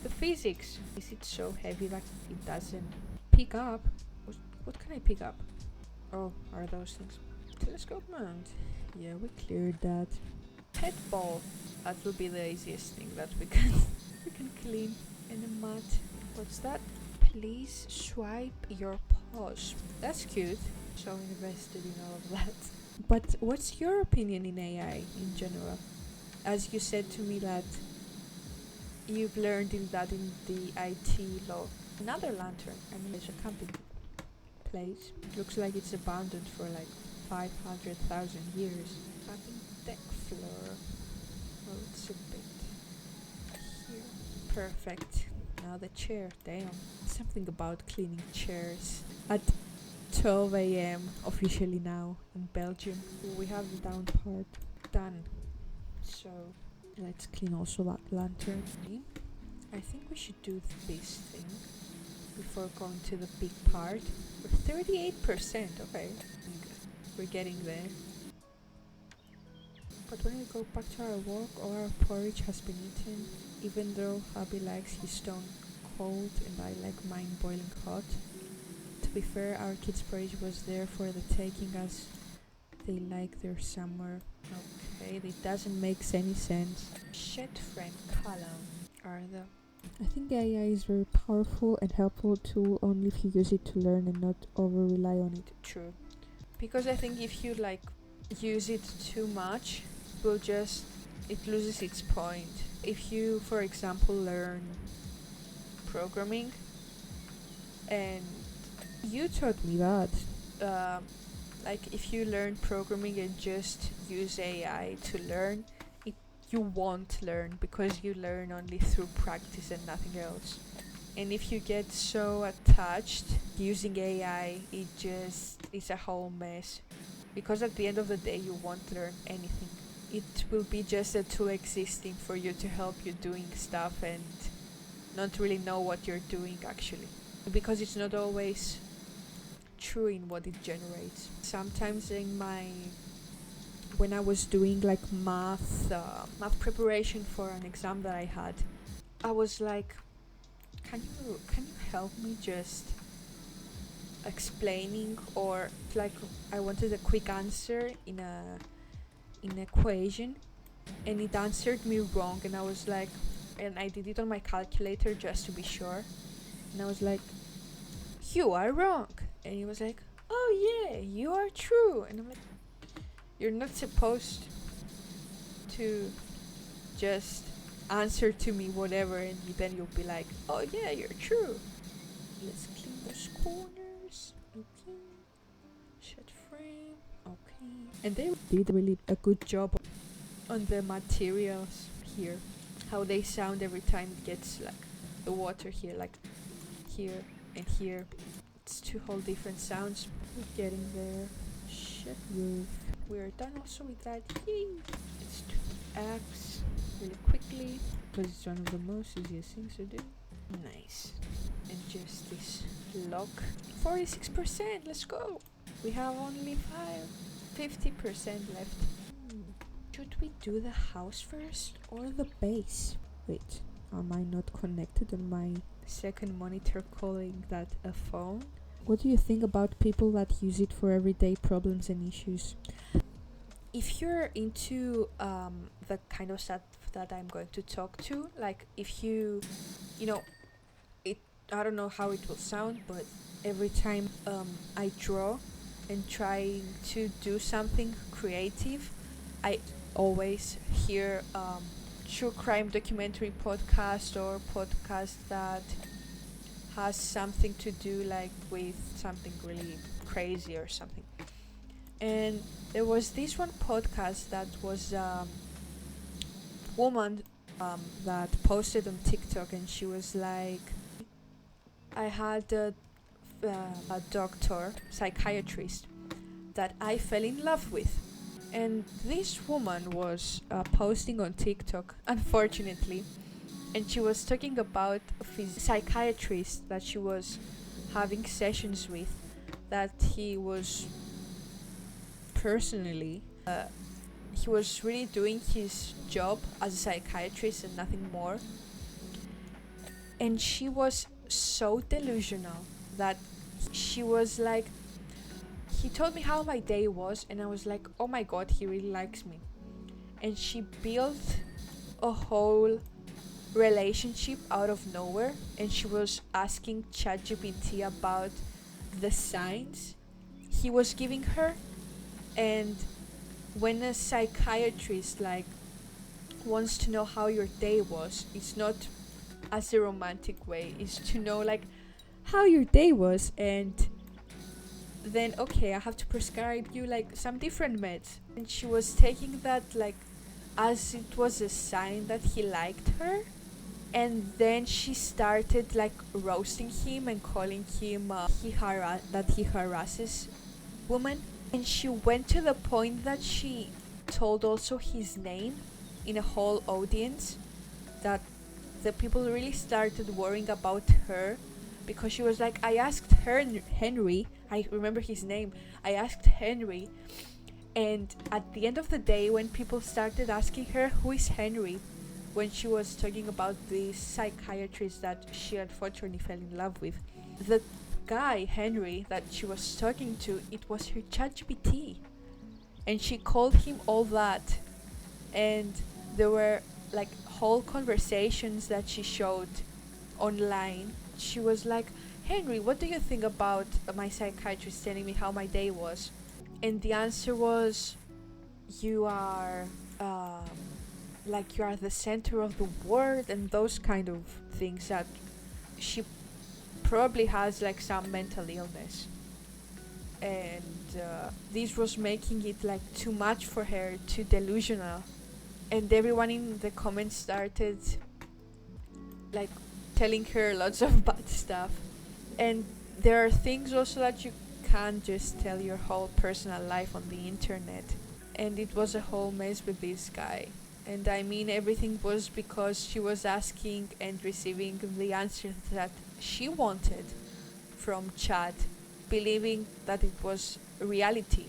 the physics. Is it so heavy that it doesn't pick up? What can I pick up? Oh, are those things? Telescope mount. Yeah, we cleared that. Pet ball. That will be the easiest thing that we can clean. And a mat. What's that? Please swipe your paws. That's cute. So invested in all of that. But what's your opinion in AI in general? As you said to me that you've learned in the IT law. Another lantern. I mean, it's a camping place. Looks like it's abandoned for like 500,000 years. Camping deck floor. Well, it's a bit here. Perfect. Now the chair. Damn. Something about cleaning chairs at 12 a.m. officially now in Belgium. We have the down part done. So let's clean also that lantern. I think we should do this thing before going to the big part. We're 38%, okay. We're getting there. But when we go back to our work, all our porridge has been eaten, even though hubby likes his stone cold and I like mine boiling hot. To be fair, our kids' porridge was there for the taking as they like their summer. Okay, it doesn't make any sense. Shed friend column are the... I think AI is very powerful and helpful tool only if you use it to learn and not over rely on it. True. Because I think if you like use it too much, it loses its point. If you, for example, learn programming, and you taught me that, like if you learn programming and just use AI to learn, you won't learn because you learn only through practice and nothing else. And if you get so attached using AI, it's a whole mess. Because at the end of the day, you won't learn anything. It will be just a tool existing for you to help you doing stuff and not really know what you're doing actually. Because it's not always true in what it generates. Sometimes when I was doing like math preparation for an exam that I had, I was like, can you help me just explaining, or like I wanted a quick answer in an equation and it answered me wrong, and I was like, and I did it on my calculator just to be sure, and I was like, you are wrong, and he was like, oh yeah, you are true, and I'm like, you're not supposed to just answer to me whatever and then you'll be like, oh yeah, you're true. Let's clean those corners. Okay. Shed frame. Okay. And they did really a good job on the materials here. How they sound every time it gets like the water here, like here and here. It's two whole different sounds. We're getting there. Shed roof. We're done also with that. Yay! Let's do the axe really quickly because it's one of the most easiest things to do. Nice. And just this lock. 46%, let's go! We have only 50% left. Should we do the house first or the base? Wait, am I not connected on my second monitor calling that a phone? What do you think about people that use it for everyday problems and issues? if you're into the kind of stuff that I'm going to talk to, like if you know, it, I don't know how it will sound, but every time I draw and trying to do something creative, I always hear true crime documentary podcast or podcast that has something to do like with something really crazy or something. And there was this one podcast that was woman that posted on TikTok, and she was like, I had a doctor, psychiatrist, that I fell in love with. And this woman was posting on TikTok, unfortunately, and she was talking about a psychiatrist that she was having sessions with, that he was personally he was really doing his job as a psychiatrist and nothing more. And she was so delusional that she was like, he told me how my day was, and I was like, oh my god, he really likes me. And she built a whole relationship out of nowhere, and she was asking ChatGPT about the signs he was giving her. And when a psychiatrist like wants to know how your day was, it's not as a romantic way, it's to know like how your day was, and then okay, I have to prescribe you like some different meds. And she was taking that like as it was a sign that he liked her. And then she started like roasting him and calling him that he harasses women. And she went to the point that she told also his name in a whole audience, that the people really started worrying about her, because she was like, I asked her Henry, I remember his name, I asked Henry. And at the end of the day, when people started asking her who is Henry, when she was talking about this psychiatrist that she unfortunately fell in love with, the guy Henry that she was talking to, it was her ChatGPT, and she called him all that. And there were like whole conversations that she showed online. She was like, Henry, what do you think about my psychiatrist telling me how my day was? And the answer was, you are like you are the center of the world, and those kind of things, that she probably has like some mental illness. And this was making it like too much for her, too delusional. And everyone in the comments started like telling her lots of bad stuff. And there are things also that you can't just tell your whole personal life on the internet. And it was a whole mess with this guy. And I mean, everything was because she was asking and receiving the answers that she wanted from chat, believing that it was reality.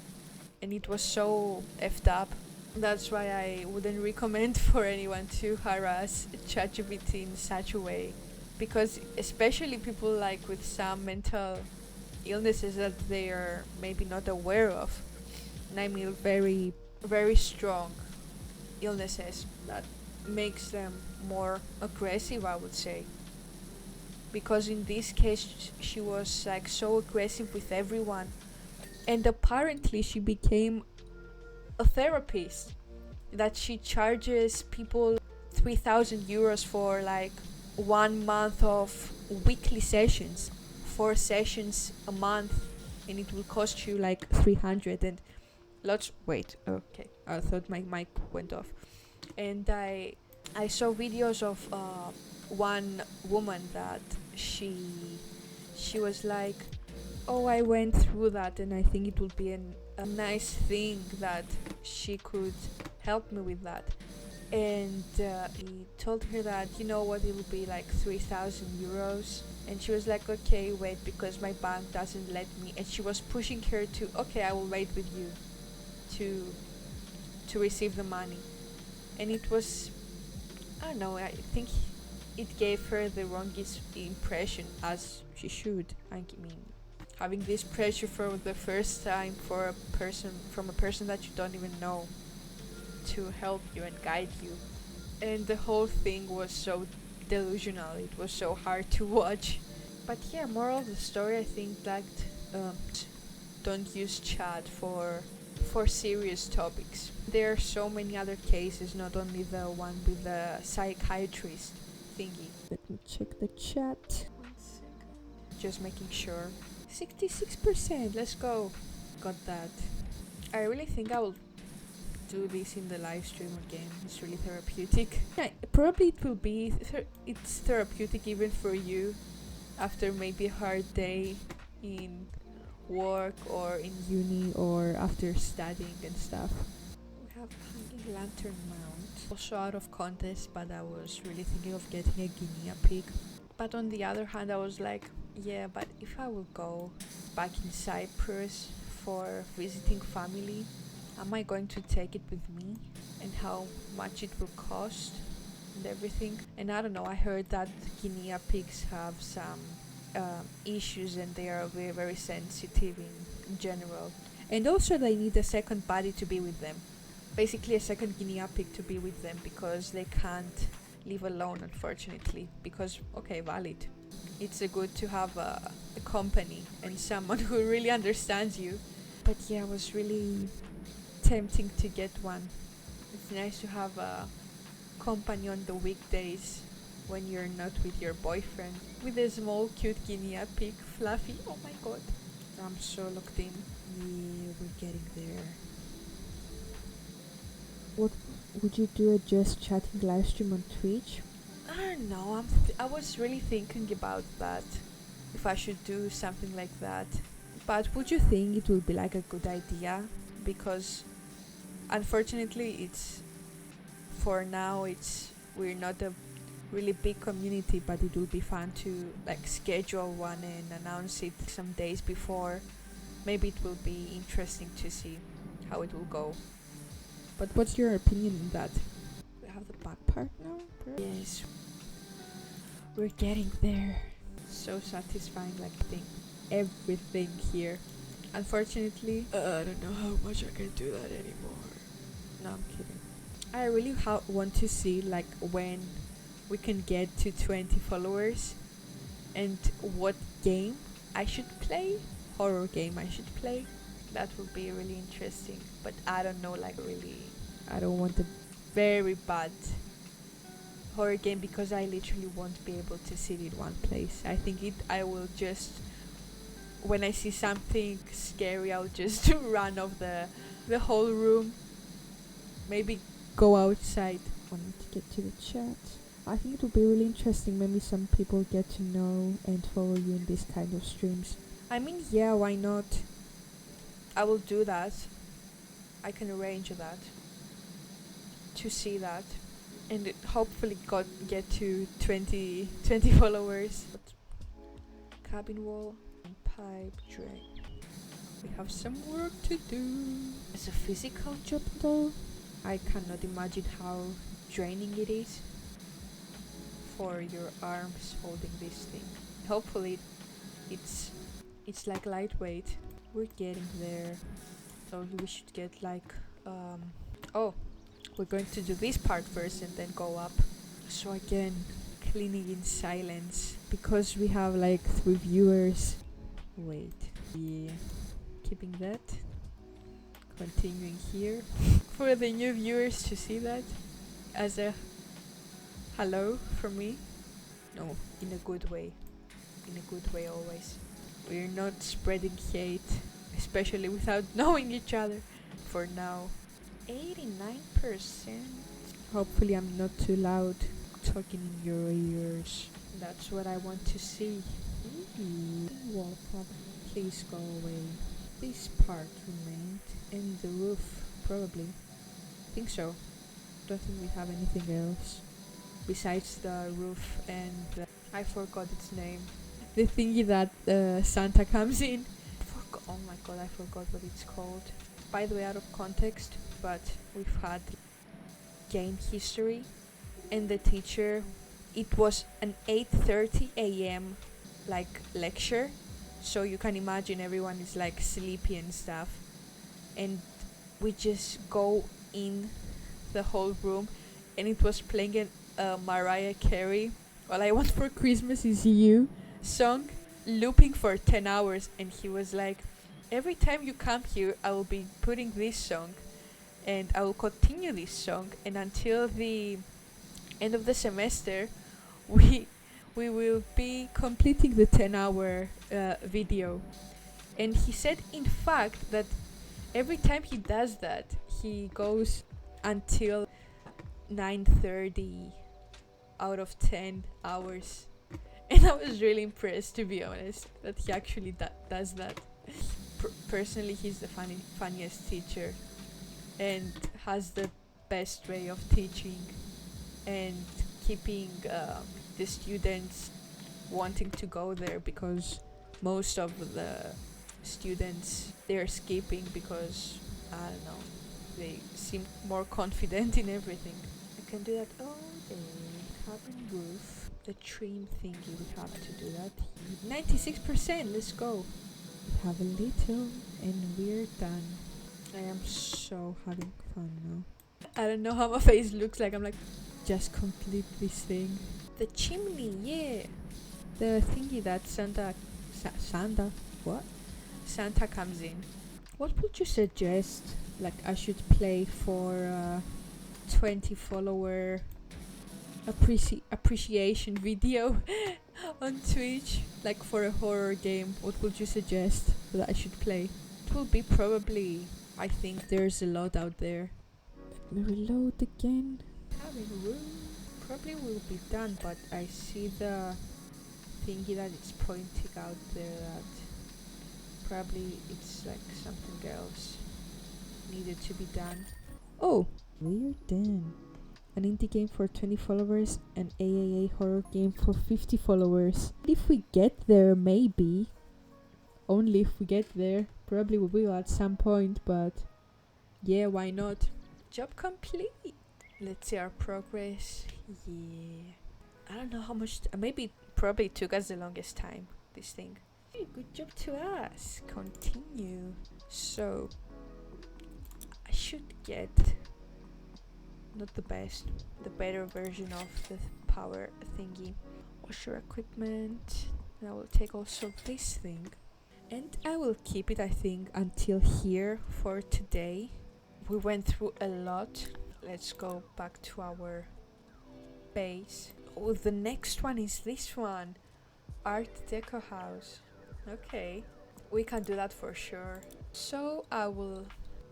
And it was so effed up. That's why I wouldn't recommend for anyone to harass ChatGPT in such a way. Because especially people like with some mental illnesses that they are maybe not aware of. And I mean very, very strong illnesses that makes them more aggressive, I would say. Because in this case she was like so aggressive with everyone. And apparently she became a therapist, that she charges people 3,000 euros for like 1 month of weekly sessions, 4 sessions a month, and it will cost you like 300 and lots. Wait, okay, I thought my mic went off. And I saw videos of one woman that she was like, oh, I went through that, and I think it would be a nice thing that she could help me with that. And he told her that, you know what, it will be like 3,000 euros. And she was like, okay, wait, because my bank doesn't let me. And she was pushing her to, okay, I will wait with you to receive the money. And it was, I don't know, I think it gave her the wrongest impression, as she should. I mean, having this pressure for the first time for a person from a person that you don't even know to help you and guide you. And the whole thing was so delusional. It was so hard to watch. But yeah, moral of the story, I think that um, don't use chat for serious topics. There are so many other cases, not only the one with the psychiatrist thingy. Let me check the chat. 1 second. Just making sure. 66%, let's go. Got that. I really think I will do this in the live stream again. It's really therapeutic. Yeah, probably it will be it's therapeutic even for you after maybe a hard day in work or in uni or after studying and stuff. We have hanging lantern mount. Also out of contest, but I was really thinking of getting a guinea pig. But on the other hand, I was like, yeah, but if I will go back in Cyprus for visiting family, am I going to take it with me? And how much it will cost and everything? And I don't know, I heard that guinea pigs have some issues and they are very, very sensitive in general. And also they need a second body to be with them. Basically a second guinea pig to be with them because they can't live alone, unfortunately. Because, okay, valid. It's good to have a company and someone who really understands you. But yeah, it was really tempting to get one. It's nice to have a company on the weekdays when you're not with your boyfriend, with a small cute guinea pig, Fluffy. Oh my god, I'm so locked in. Yeah, we're getting there. What would you do? A just chatting live stream on Twitch? I don't know. I was really thinking about that, if I should do something like that. But would you think it will be like a good idea? Because unfortunately, for now we're not a really big community, but it will be fun to like schedule one and announce it some days before. Maybe it will be interesting to see how it will go. But what's your opinion on that? We have the back part now? Yes, we're getting there. So satisfying, like everything here. Unfortunately, I don't know how much I can do that anymore. No, I'm kidding. I really want to see like when we can get to 20 followers and what game I should play, horror game I should play. That would be really interesting, but I don't know, like really I don't want a very bad horror game because I literally won't be able to sit in one place. I think I will just, when I see something scary, I'll just run off the whole room, maybe go outside. I want to get to the chat. I think it will be really interesting. Maybe some people get to know and follow you in this kind of streams. I mean, yeah, why not? I will do that. I can arrange that to see that and hopefully get to 20 followers. Cabin wall, pipe, drain. We have some work to do. It's a physical job though. I cannot imagine how draining it is for your arms holding this thing. Hopefully it's like lightweight. We're getting there. So we should get like we're going to do this part first and then go up. So again, cleaning in silence because we have like 3 viewers. Wait, yeah, keeping that, continuing here for the new viewers to see that as a hello from me. No, in a good way, always. We're not spreading hate, especially without knowing each other. For now, 89%. Hopefully I'm not too loud talking in your ears. That's what I want to see. Wallpaper, please go away. This part remained, and the roof probably. I think so. Don't think we have anything else besides the roof and I forgot its name. The thingy that Santa comes in. Oh my god, I forgot what it's called. By the way, out of context, but we've had game history and the teacher, it was an 8:30 a.m. like lecture, So you can imagine everyone is like sleepy and stuff. And we just go in the whole room, and it was playing a Mariah Carey, All I Want for Christmas Is You song, looping for 10 hours. And he was like, every time you come here, I will be putting this song, and I will continue this song, and until the end of the semester, we we will be completing the 10-hour video. And he said, in fact, that every time he does that, he goes until 9:30 out of 10 hours. And I was really impressed, to be honest, that he actually does that. Personally, he's the funniest teacher and has the best way of teaching and keeping the students wanting to go there, because most of the students, they're skipping because, I don't know, they seem more confident in everything. I can do that all day. Cabin roof, the trim thingy, we have to do that. 96%, let's go. We have a little and we're done. I am so having fun now. I don't know how my face looks like. I'm like, just complete this thing. The chimney, yeah. The thingy that Santa comes in. What would you suggest, like, I should play for 20 follower appreciation video on Twitch, like for a horror game? What would you suggest that I should play? It will be probably, I think there's a lot out there. Let me reload again. Having room probably will be done, but I see the thingy that it's pointing out there that probably it's like something else needed to be done. Oh, we're done. An indie game for 20 followers, an AAA horror game for 50 followers. If we get there, maybe. Only if we get there. Probably we will at some point, but yeah, why not? Job complete. Let's see our progress. Yeah. I don't know how much, probably took us the longest time, this thing. Hey, good job to us. Continue. So, I should get, not the best, the better version of the power thingy. Washer equipment. And I will take also this thing. And I will keep it, I think, until here for today. We went through a lot. Let's go back to our base. Oh, the next one is this one. Art Deco house. Okay. We can do that for sure. So I will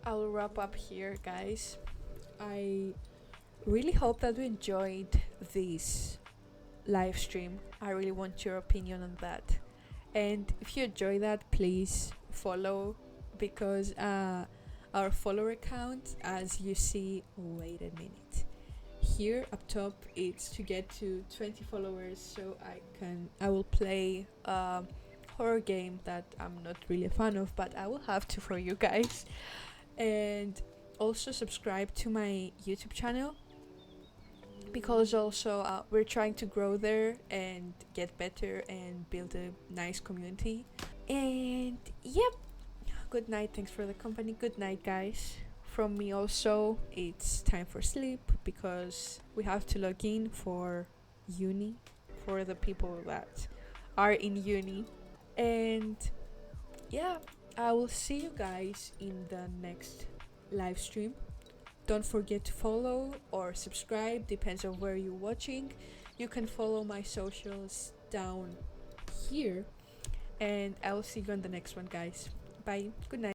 wrap up here, guys. I really hope that you enjoyed this live stream. I really want your opinion on that. And if you enjoy that, please follow, because our follower count, as you see, wait a minute, here up top, it's to get to 20 followers, so I will play a horror game that I'm not really a fan of, but I will have to for you guys. And also subscribe to my YouTube channel, because also we're trying to grow there and get better and build a nice community. And yep, good night. Thanks for the company. Good night, guys. From me also, it's time for sleep, because we have to log in for uni, for the people that are in uni. And yeah, I will see you guys in the next live stream. Don't forget to follow or subscribe, depends on where you're watching. You can follow my socials down here, and I will see you on the next one, guys. Bye. Good night.